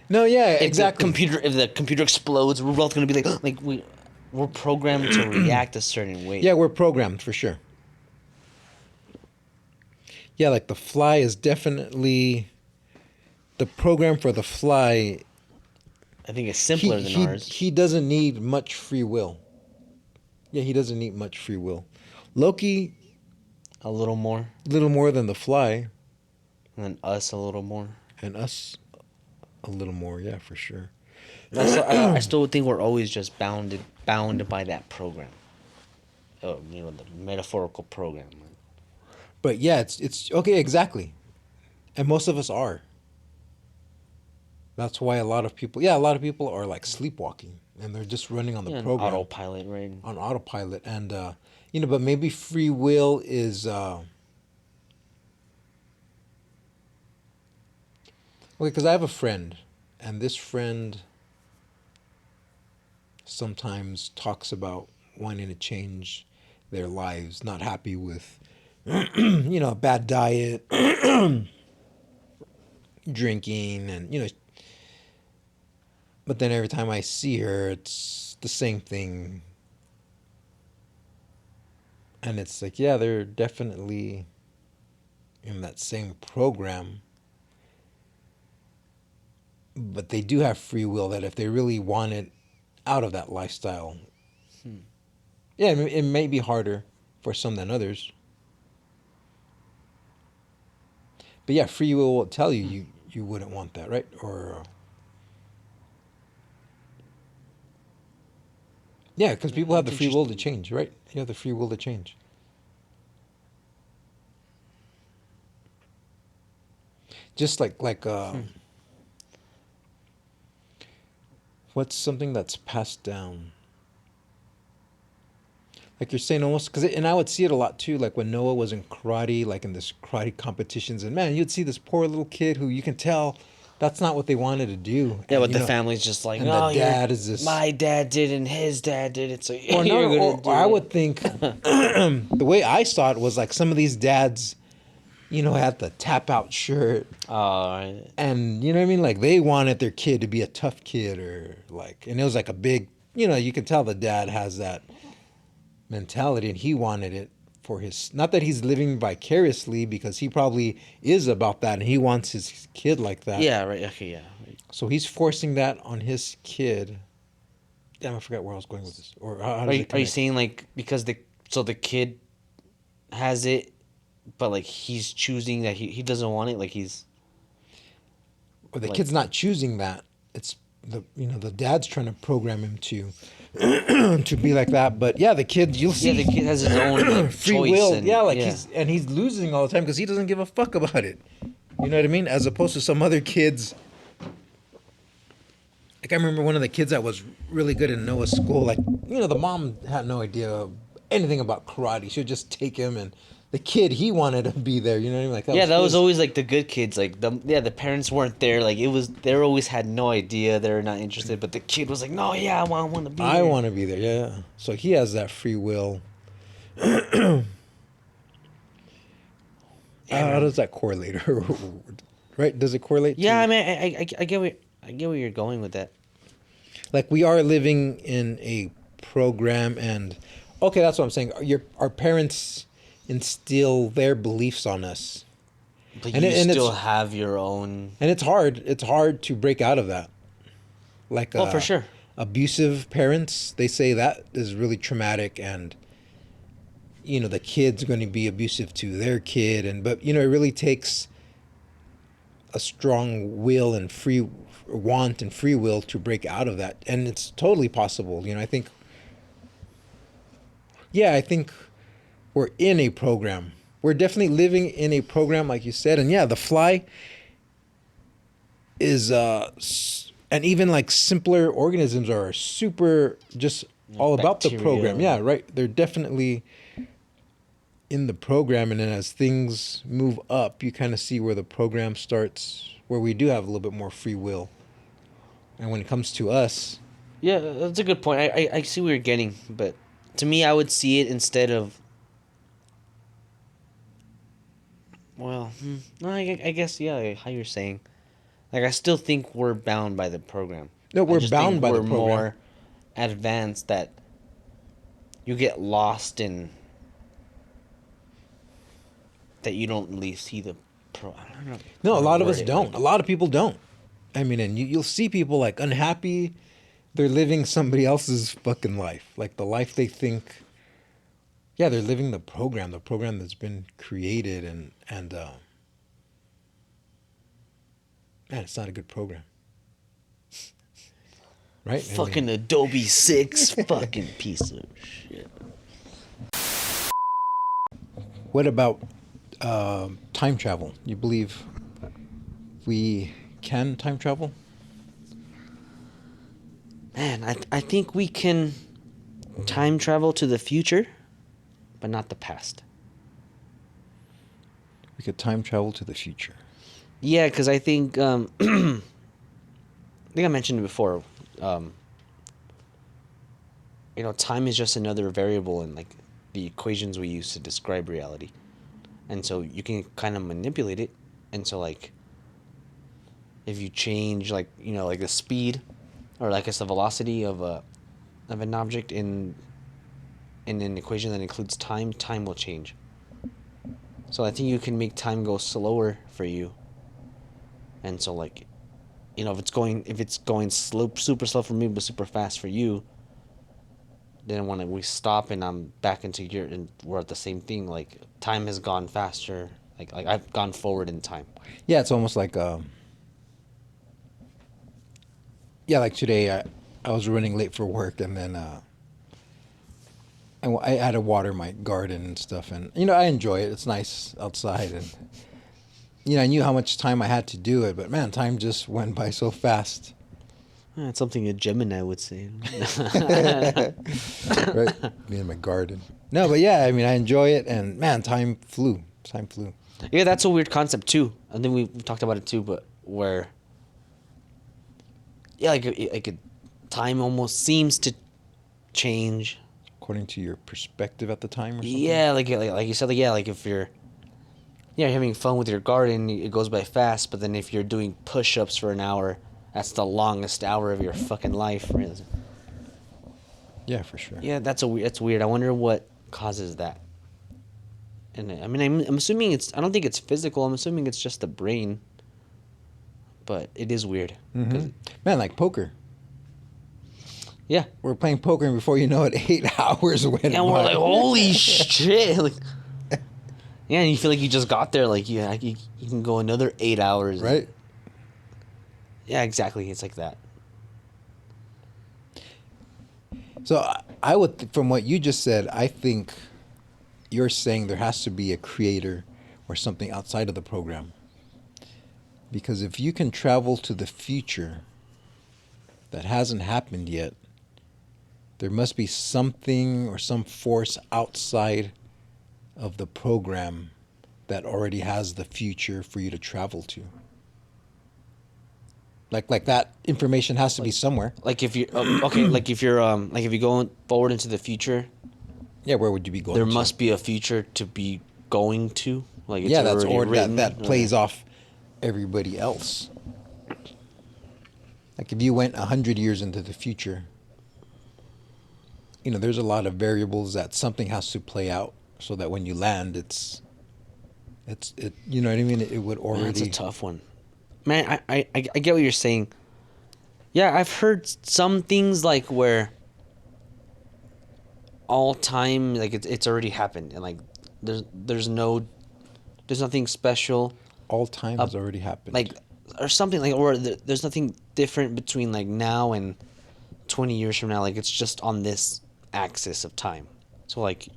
No, yeah, if exactly. if the computer explodes, we're both gonna be we're programmed to react a certain way. Yeah, we're programmed for sure. Yeah, like the fly is definitely the program for the fly. I think it's simpler than ours. He doesn't need much free will. Yeah, he doesn't need much free will. Loki, A little more, a little more than the fly, and then us a little more. and us a little more. Yeah, for sure. I still think we're always just bound by that program. Oh, the metaphorical program. But yeah, it's okay, exactly. And most of us are. That's why a lot of people are like sleepwalking, and they're just running on the Yeah, program. autopilot, right? On autopilot, and but maybe free will is okay, because I have a friend, and this friend sometimes talks about wanting to change their lives, not happy with a bad diet, drinking, and but then every time I see her, it's the same thing. And it's like, yeah, they're definitely in that same program, but they do have free will that if they really wanted out of that lifestyle, yeah, it may be harder for some than others. But yeah, free will tell you wouldn't want that, right? Or yeah, because people have the free will to change, right? You have the free will to change. Just like what's something that's passed down? Like you're saying almost because, and I would see it a lot too. Like when Noah was in karate, like in this karate competitions, and man, you'd see this poor little kid who you can tell that's not what they wanted to do. Yeah, And, but you the know, family's just like, and no, the dad is this. my dad did and his dad did it, so Or you're no, gonna or do I it. would think the way I saw it was like some of these dads, you know, had the tap out shirt. Oh, And you know what I mean? Like they wanted their kid to be a tough kid or like, and it was like a big, you know, you could tell the dad has that mentality and he wanted it for his, not that he's living vicariously because he probably is about that and he wants his kid like that. yeah, right. Okay, yeah. So he's forcing that on his kid. Damn, I forgot where I was going with this. Or how does it Are you connect? saying like because the kid has it, but like he's choosing that he doesn't want it, like he's Or the like- kid's not choosing that. It's the, you know, the dad's trying to program him to to be like that. But yeah, the kid, you'll see, yeah, the kid has his own like, free choice will. and, Yeah, like he's losing all the time because he doesn't give a fuck about it. You know what I mean? As opposed to some other kids. Like I remember one of the kids that was really good in Noah's school. Like, you know, the mom had no idea anything about karate. She would just take him, and the kid, he wanted to be there. You know what I mean? Like that was his- always like the good kids. Like the parents weren't there. Like they always had no idea. They were not interested. But the kid was like, no, yeah, I want to be. I there. want to be there. Yeah. So he has that free will. How does that correlate? Right? Does it correlate? Yeah, to, I mean, I get where you're going with that. like we are living in a program, and okay, that's what I'm saying. Our parents instill their beliefs on us, But And you and still it's- have your own. and it's hard. It's hard to break out of that. Like, Oh, for sure. abusive parents, they say that is really traumatic, and you know the kid's going to be abusive to their kid, and but you know it really takes a strong will and free want and free will to break out of that, and it's totally possible. You know, I think. Yeah, I think we're in a program. We're definitely living in a program, like you said, and yeah, the fly is and even like simpler organisms are super just all about the Bacteria. program. Yeah, right. They're definitely in the program, and then as things move up, you kind of see where the program starts, where we do have a little bit more free will. And when it comes to us, Yeah, that's a good point. I see where you're getting, but to me, I would see it instead of. Well, no, I guess yeah. How you're saying, like I still think we're bound by the program. No, I we're just bound think by the we're program. more advanced that you get lost in. That you don't really see the pro. I don't know. no, a how to lot of word us it, don't. A lot of people don't. I mean, and you'll see people like unhappy. They're living somebody else's fucking life, like the life they think. Yeah, they're living the program that's been created, and man, it's not a good program, right? I mean, Fucking Adobe 6, fucking piece of shit. what about time travel? You believe we can time travel? Man, I think we can time travel to the future, but not the past. We could time travel to the future. Yeah, because I think I think I mentioned it before. Time is just another variable in like the equations we use to describe reality, and so you can kind of manipulate it. And so like, if you change like like the speed, or like I guess the velocity of an object in an equation that includes time, time will change. So I think you can make time go slower for you. And so like, if it's going slow, super slow for me but super fast for you, then when we stop and I'm back into gear and we're at the same thing, like time has gone faster. Like I've gone forward in time. Yeah, it's almost like yeah, like today I was running late for work, and then I had to water my garden and stuff, and I enjoy it. It's nice outside, and I knew how much time I had to do it, but man, time just went by so fast. That's something a Gemini would say. Right? Me in my garden. No, but yeah, I mean, I enjoy it, and man, time flew. Time flew. Yeah, that's a weird concept too. I think we talked about it too, but where, yeah, time almost seems to change. According to your perspective at the time, or something. Yeah, like you said, like if you're having fun with your garden, it goes by fast. But then if you're doing push-ups for an hour, that's the longest hour of your fucking life. Right? Yeah, for sure. Yeah, that's weird. I wonder what causes that. And I mean, I'm assuming I don't think it's physical. I'm assuming it's just the brain. But it is weird. Man, like poker. Yeah. We're playing poker, and before you know it, 8 hours went by. And we're like, holy shit! Like, yeah, and you feel like you just got there. Like, yeah, you can go another 8 hours. Right. Yeah, exactly. It's like that. So I would, from what you just said, I think you're saying there has to be a creator or something outside of the program. Because if you can travel to the future that hasn't happened yet, there must be something or some force outside of the program that already has the future for you to travel to. Like that information has to be somewhere. Like if you okay, like if you're like if you go forward into the future, Yeah, where would you be going? there to? must be a future to be going to. Like it's Yeah, that's already already written. that plays off everybody else. Like if you went 100 years into the future, there's a lot of variables that something has to play out so that when you land, it's you know what I mean? It would already. Man, that's a tough one. Man, I get what you're saying. Yeah, I've heard some things like where all time, like it's already happened, and like there's nothing special. All time has already happened. Like, or something like, or there's nothing different between like now and 20 years from now. Like it's just on this axis of time. So like,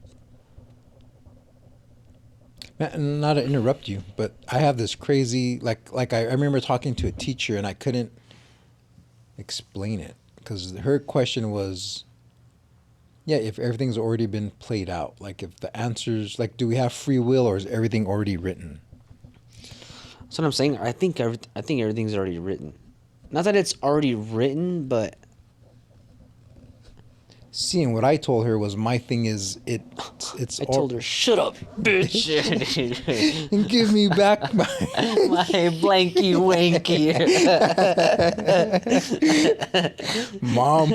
Not to interrupt you, but I have this crazy like I remember talking to a teacher and I couldn't explain it because her question was, yeah, if everything's already been played out, like if the answers, like, do we have free will or is everything already written? that's what I'm saying. I think everything's already written. Not that it's already written, but Seeing what I told her was my thing is it's I told her, "Shut up, bitch." give me back my My blanky wanky. mom.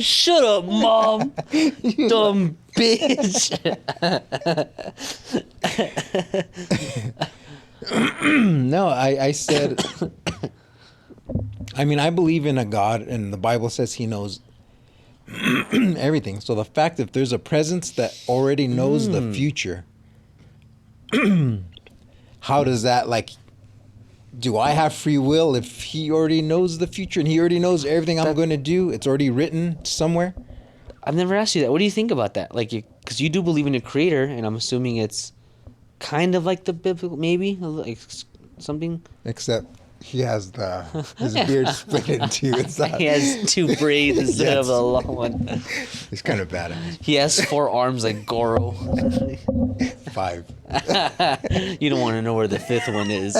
Shut up, mom. Dumb bitch. No, I said I mean, I believe in a God, and the Bible says he knows everything. So the fact that there's a presence that already knows the future, how does that, like, do I have free will if he already knows the future and he already knows everything I'm going to do? It's already written somewhere? I've never asked you that. What do you think about that? Like, because you do believe in a creator, and I'm assuming it's kind of like the biblical, maybe, like something. Except he has his beard split in two. It's not, He has two braids instead of Yes. a long one. He's kind of badass. He has 4 arms like Goro. 5. You don't want to know where the 5th one is.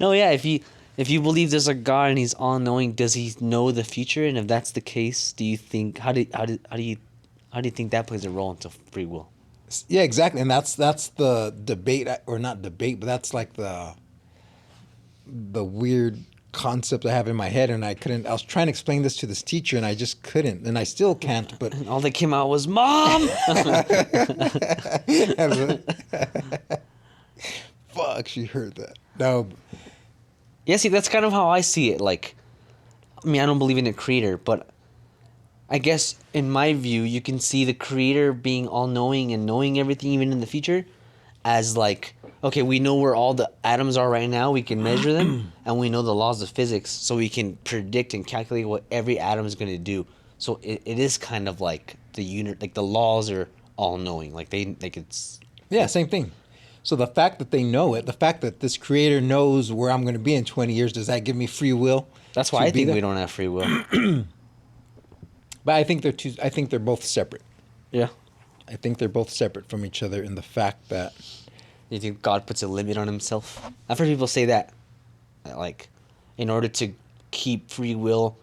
No, yeah. If you believe there's a God and he's all knowing, does he know the future? And if that's the case, do you think how do you think that plays a role into free will? Yeah, exactly. And that's the debate, or not debate, but that's like the weird concept I have in my head, and I was trying to explain this to this teacher and I just couldn't, and I still can't, but All that came out was "Mom." fuck, she heard that. No, Yeah, see, that's kind of how I see it. Like, I mean, I don't believe in a creator, but I guess in my view, you can see the creator being all-knowing and knowing everything, even in the future, as like, okay, we know where all the atoms are right now, we can measure them, and we know the laws of physics, so we can predict and calculate what every atom is going to do. So it is kind of like like the laws are all-knowing, like it's Yeah, same thing. So the fact that they know it, the fact that this creator knows where I'm going to be in 20 years, does that give me free will That's to why I be think there? we don't have free will. But I think they're two. I think they're both separate. Yeah. I think they're both separate from each other in the fact that You think God puts a limit on himself? I've heard people say that, like, in order to keep free will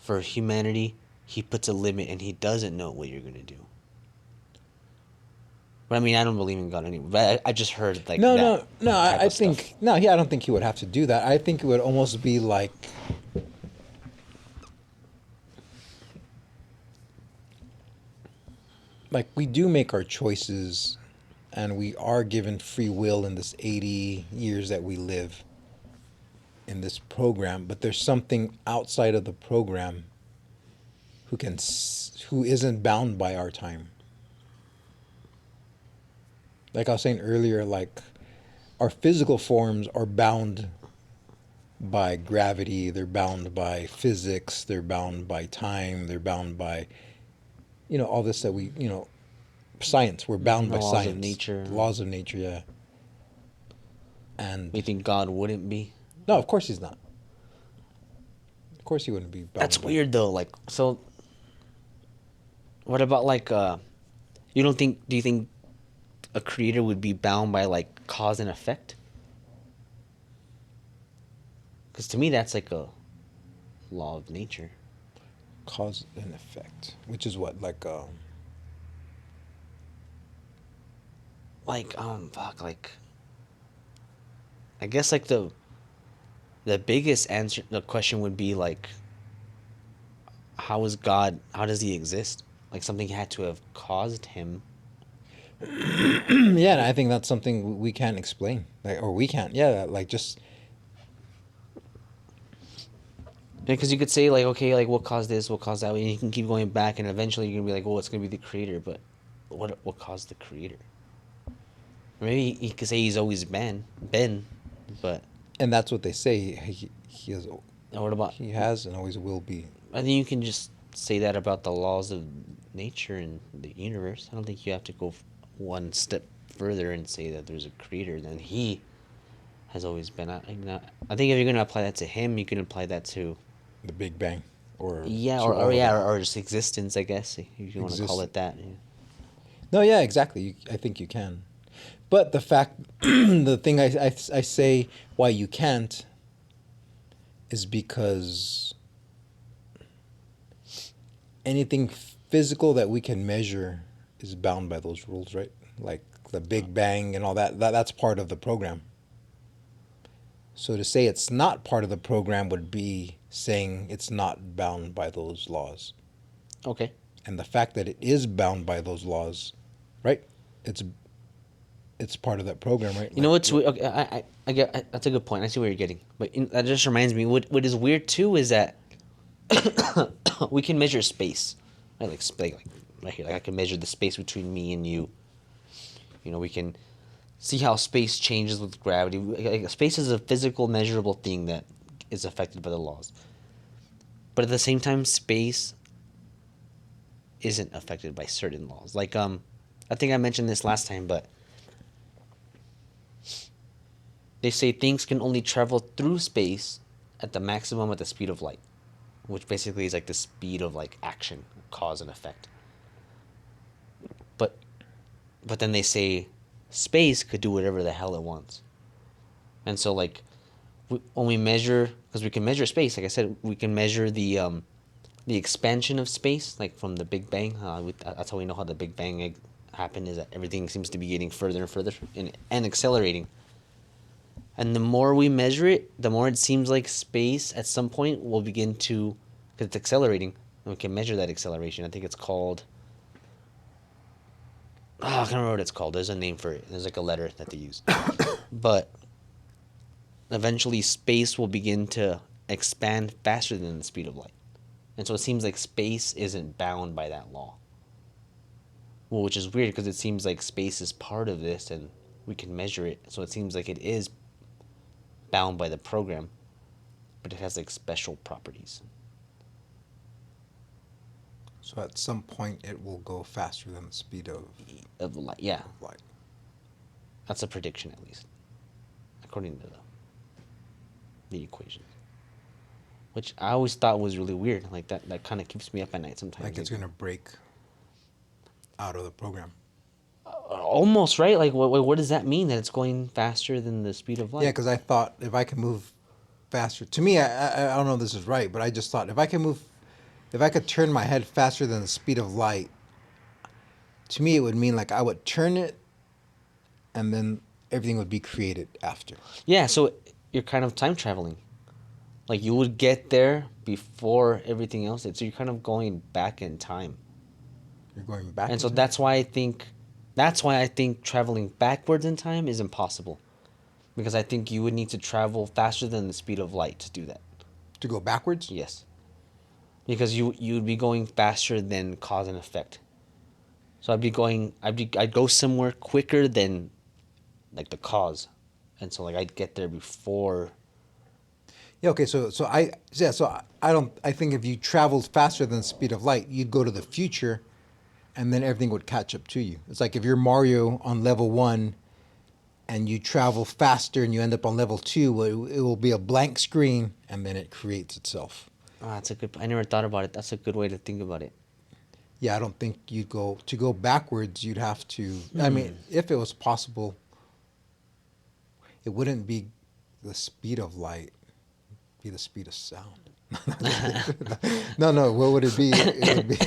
for humanity, he puts a limit and he doesn't know what you're going to do. But I mean, I don't believe in God anyway. But I just heard, like, no, that no, no. type I of stuff. think no. Yeah, I don't think he would have to do that. I think it would almost be like we do make our choices, and we are given free will in this 80 years that we live in this program. But there's something outside of the program who isn't bound by our time. Like I was saying earlier, like our physical forms are bound by gravity, they're bound by physics, they're bound by time, they're bound by, all this that science, we're bound The by laws of science. nature. Laws of nature, yeah. You And think God wouldn't be? no, of course he's not. Of course he wouldn't be bound That's by. weird, though. Like, so, what about, like, do you think a creator would be bound by, like, cause and effect? Because to me, that's like a law of nature. Cause and effect, which is what, Fuck, like, I guess, like, the biggest answer, the question would be, like, how does he exist? Like, something had to have caused him. yeah, and I think that's something we can't explain, like, or we can't, yeah, like just Because you could say, like, okay, like, what caused this, what caused that, and you can keep going back, and eventually you're gonna be like, well, it's gonna be the creator, but what caused the creator? Or maybe he could say he's always been, but and that's what they say. He has, what about? he has, and always will be. I think you can just say that about the laws of nature and the universe. I don't think you have to go one step further and say that there's a creator than he has always been. I think if you're gonna apply that to him, you can apply that to The Big Bang, or yeah, to or, all or of yeah, it. or just existence, I guess, if you want to call it that. Yeah. No, yeah, exactly. I think you can, but the fact, the thing I say why you can't is because anything physical that we can measure is bound by those rules, right? Like the Big Bang and all that's part of the program. So to say it's not part of the program would be saying it's not bound by those laws. Okay. And the fact that it is bound by those laws, right? It's part of that program, right? You know what's weird? Okay, I get that's a good point. I see where you're getting, but that just reminds me. What is weird too is that we can measure space, right? Like right here, like I can measure the space between me and you. You know, we can see how space changes with gravity. Like, space is a physical, measurable thing that is affected by the laws. But at the same time, space isn't affected by certain laws. Like I think I mentioned this last time, but they say things can only travel through space at the maximum at the speed of light, which basically is like the speed of like action, cause and effect. But then they say space could do whatever the hell it wants. And so like when we measure, because we can measure space, like I said, we can measure the expansion of space, like from the Big Bang. That's how we know how the Big Bang happened, is that everything seems to be getting further and further and accelerating. And the more we measure it, the more it seems like space at some point will begin to, because it's accelerating, and we can measure that acceleration. I think it's called, I can't remember what it's called. There's a name for it. There's like a letter that they use. But eventually space will begin to expand faster than the speed of light. And so it seems like space isn't bound by that law. Well, which is weird because it seems like space is part of this and we can measure it. So it seems like it is bound by the program, but it has like special properties. So at some point it will go faster than the speed of Of light, yeah. light. That's a prediction, at least, according to the equations. Which I always thought was really weird. Like that kind of keeps me up at night sometimes. Like it's gonna break out of the program. Almost, right? Like what does that mean? That it's going faster than the speed of light? Yeah, because I thought if I could move faster, to me, I don't know if this is right, but I just thought if I could turn my head faster than the speed of light, to me it would mean like I would turn it, and then everything would be created after. Yeah, so you're kind of time traveling. Like you would get there before everything else. So you're kind of going back in time. You're going back. And so into that's why I think traveling backwards in time is impossible. Because I think you would need to travel faster than the speed of light to do that. to go backwards. Yes. Because you'd be going faster than cause and effect. So I'd go somewhere quicker than like the cause. And so like I'd get there before. Yeah. Okay. So I think if you traveled faster than the speed of light, you'd go to the future, and then everything would catch up to you. It's like if you're Mario on level 1, and you travel faster, and you end up on level 2, it will be a blank screen, and then it creates itself. That's a good. I never thought about it. That's a good way to think about it. Yeah, I don't think you'd go backwards. You'd have to. I mean, if it was possible, it wouldn't be the speed of light. It'd be the speed of sound. No. What would it be? It would be.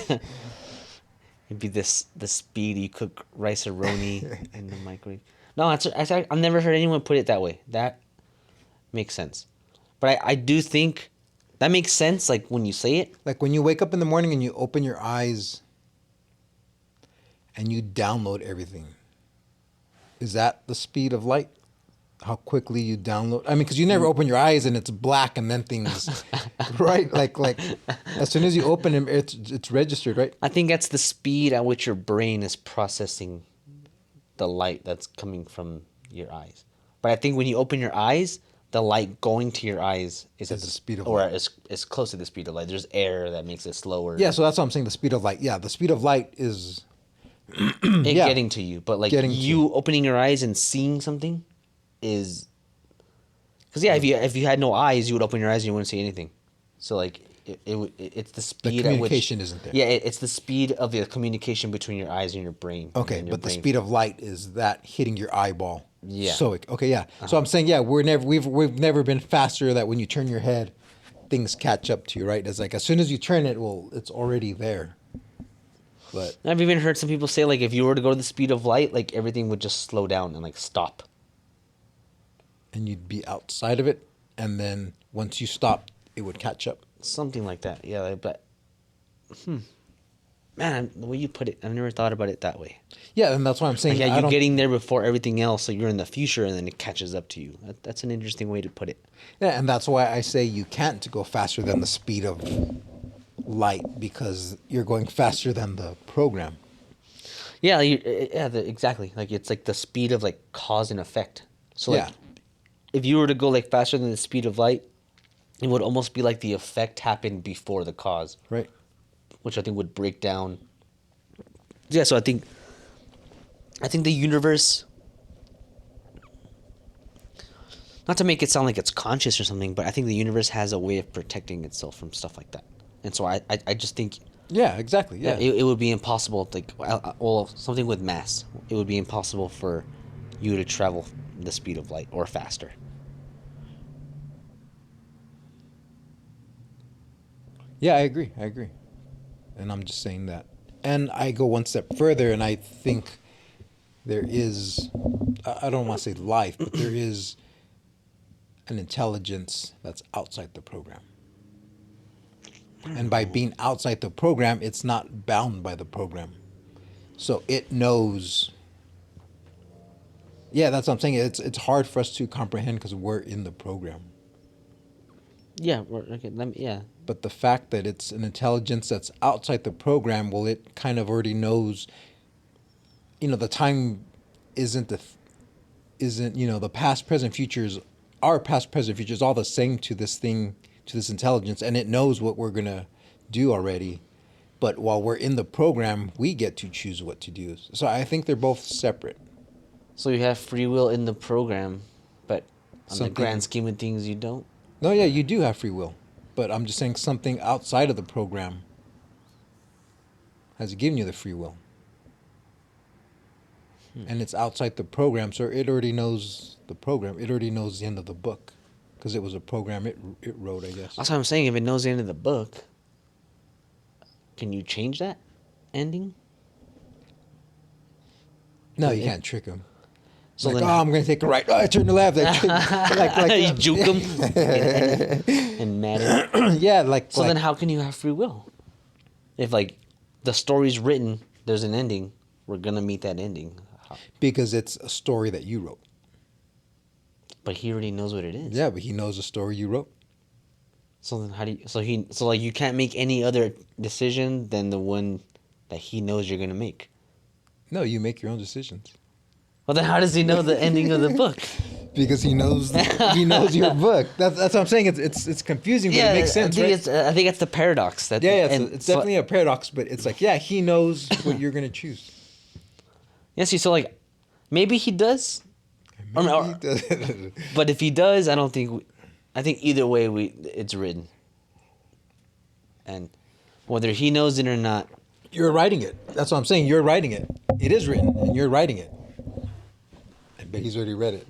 It'd be the speed you cook rice-a-roni in the microwave. No, I've never heard anyone put it that way. That makes sense. But I do think that makes sense, like when you say it. Like when you wake up in the morning and you open your eyes and you download everything. Is that the speed of light? How quickly you download? I mean, because you never open your eyes and it's black and then things, right? Like as soon as you open them, it's registered, right? I think that's the speed at which your brain is processing the light that's coming from your eyes. But I think when you open your eyes, the light going to your eyes is at the speed of or light. is close to the speed of light. There's air that makes it slower. Yeah, so that's what I'm saying. The speed of light. Yeah, the speed of light is it yeah. getting to you. But like Getting to you opening your eyes and seeing something is because if you had no eyes, you would open your eyes and you wouldn't see anything. So like it's the speed the at which communication isn't there. Yeah, it's the speed of the communication between your eyes and your brain. Okay, and your but the brain. speed of light is that hitting your eyeball. Yeah. So okay, yeah. So I'm saying, yeah, we've never been faster that when you turn your head, things catch up to you, right? It's like as soon as you turn it, well, it's already there. But I've even heard some people say like if you were to go to the speed of light, like everything would just slow down and like stop. and you'd be outside of it, and then once you stopped, it would catch up. Something like that. Yeah, like, but man, the way you put it, I've never thought about it that way. Yeah, and that's why I'm saying. Like, yeah, I you're don't, getting there before everything else, so you're in the future, and then it catches up to you. That's an interesting way to put it. Yeah, and that's why I say you can't go faster than the speed of light because you're going faster than the program. Yeah, exactly. Like it's like the speed of like cause and effect. So like, Yeah. if you were to go like faster than the speed of light, it would almost be like the effect happened before the cause, Right. which I think would break down. Yeah, so I think the universe, not to make it sound like it's conscious or something, but I think the universe has a way of protecting itself from stuff like that. And so I just think Yeah, exactly. Yeah. it would be impossible, like, well, something with mass, it would be impossible for you to travel the speed of light or faster. Yeah, I agree. And I'm just saying that. And I go one step further, and I think there is, I don't want to say life, but there is an intelligence that's outside the program. And by being outside the program, it's not bound by the program. So it knows. Yeah, that's what I'm saying. It's hard for us to comprehend because we're in the program. Yeah, okay, yeah. But the fact that it's an intelligence that's outside the program, well, it kind of already knows. The time isn't the past, present, futures. Our past, present, futures all the same to this thing, to this intelligence, and it knows what we're gonna do already. But while we're in the program, we get to choose what to do. So I think they're both separate. So you have free will in the program, but on the Something- grand scheme of things, you don't. No, yeah, you do have free will, but I'm just saying something outside of the program has given you the free will, and it's outside the program, so it already knows the program. It already knows the end of the book, because it was a program it wrote, I guess. That's what I'm saying. If it knows the end of the book, can you change that ending? No, you can't trick him. So Like, then, I'm going to take a right. Oh, I turn to left. you juke him and matter. Yeah, like. So like, then, how can you have free will? If like the story's written, there's an ending. We're gonna meet that ending. because it's a story that you wrote. But he already knows what it is. Yeah, but he knows the story you wrote. So then, how do you? So like you can't make any other decision than the one that he knows you're gonna make. No, you make your own decisions. Well, then how does he know the ending of the book? Because he knows your book. That's what I'm saying. It's confusing, but it makes sense, I think right? I think it's the paradox. That It's definitely a paradox, but it's like, he knows what you're gonna choose. Yeah, see, so like, maybe he does. Maybe Or- he does. But if he does, I don't think. I think either way, it's written. And whether he knows it or not, You're writing it. That's what I'm saying. You're writing it. It is written, and you're writing it. I bet he's already read it.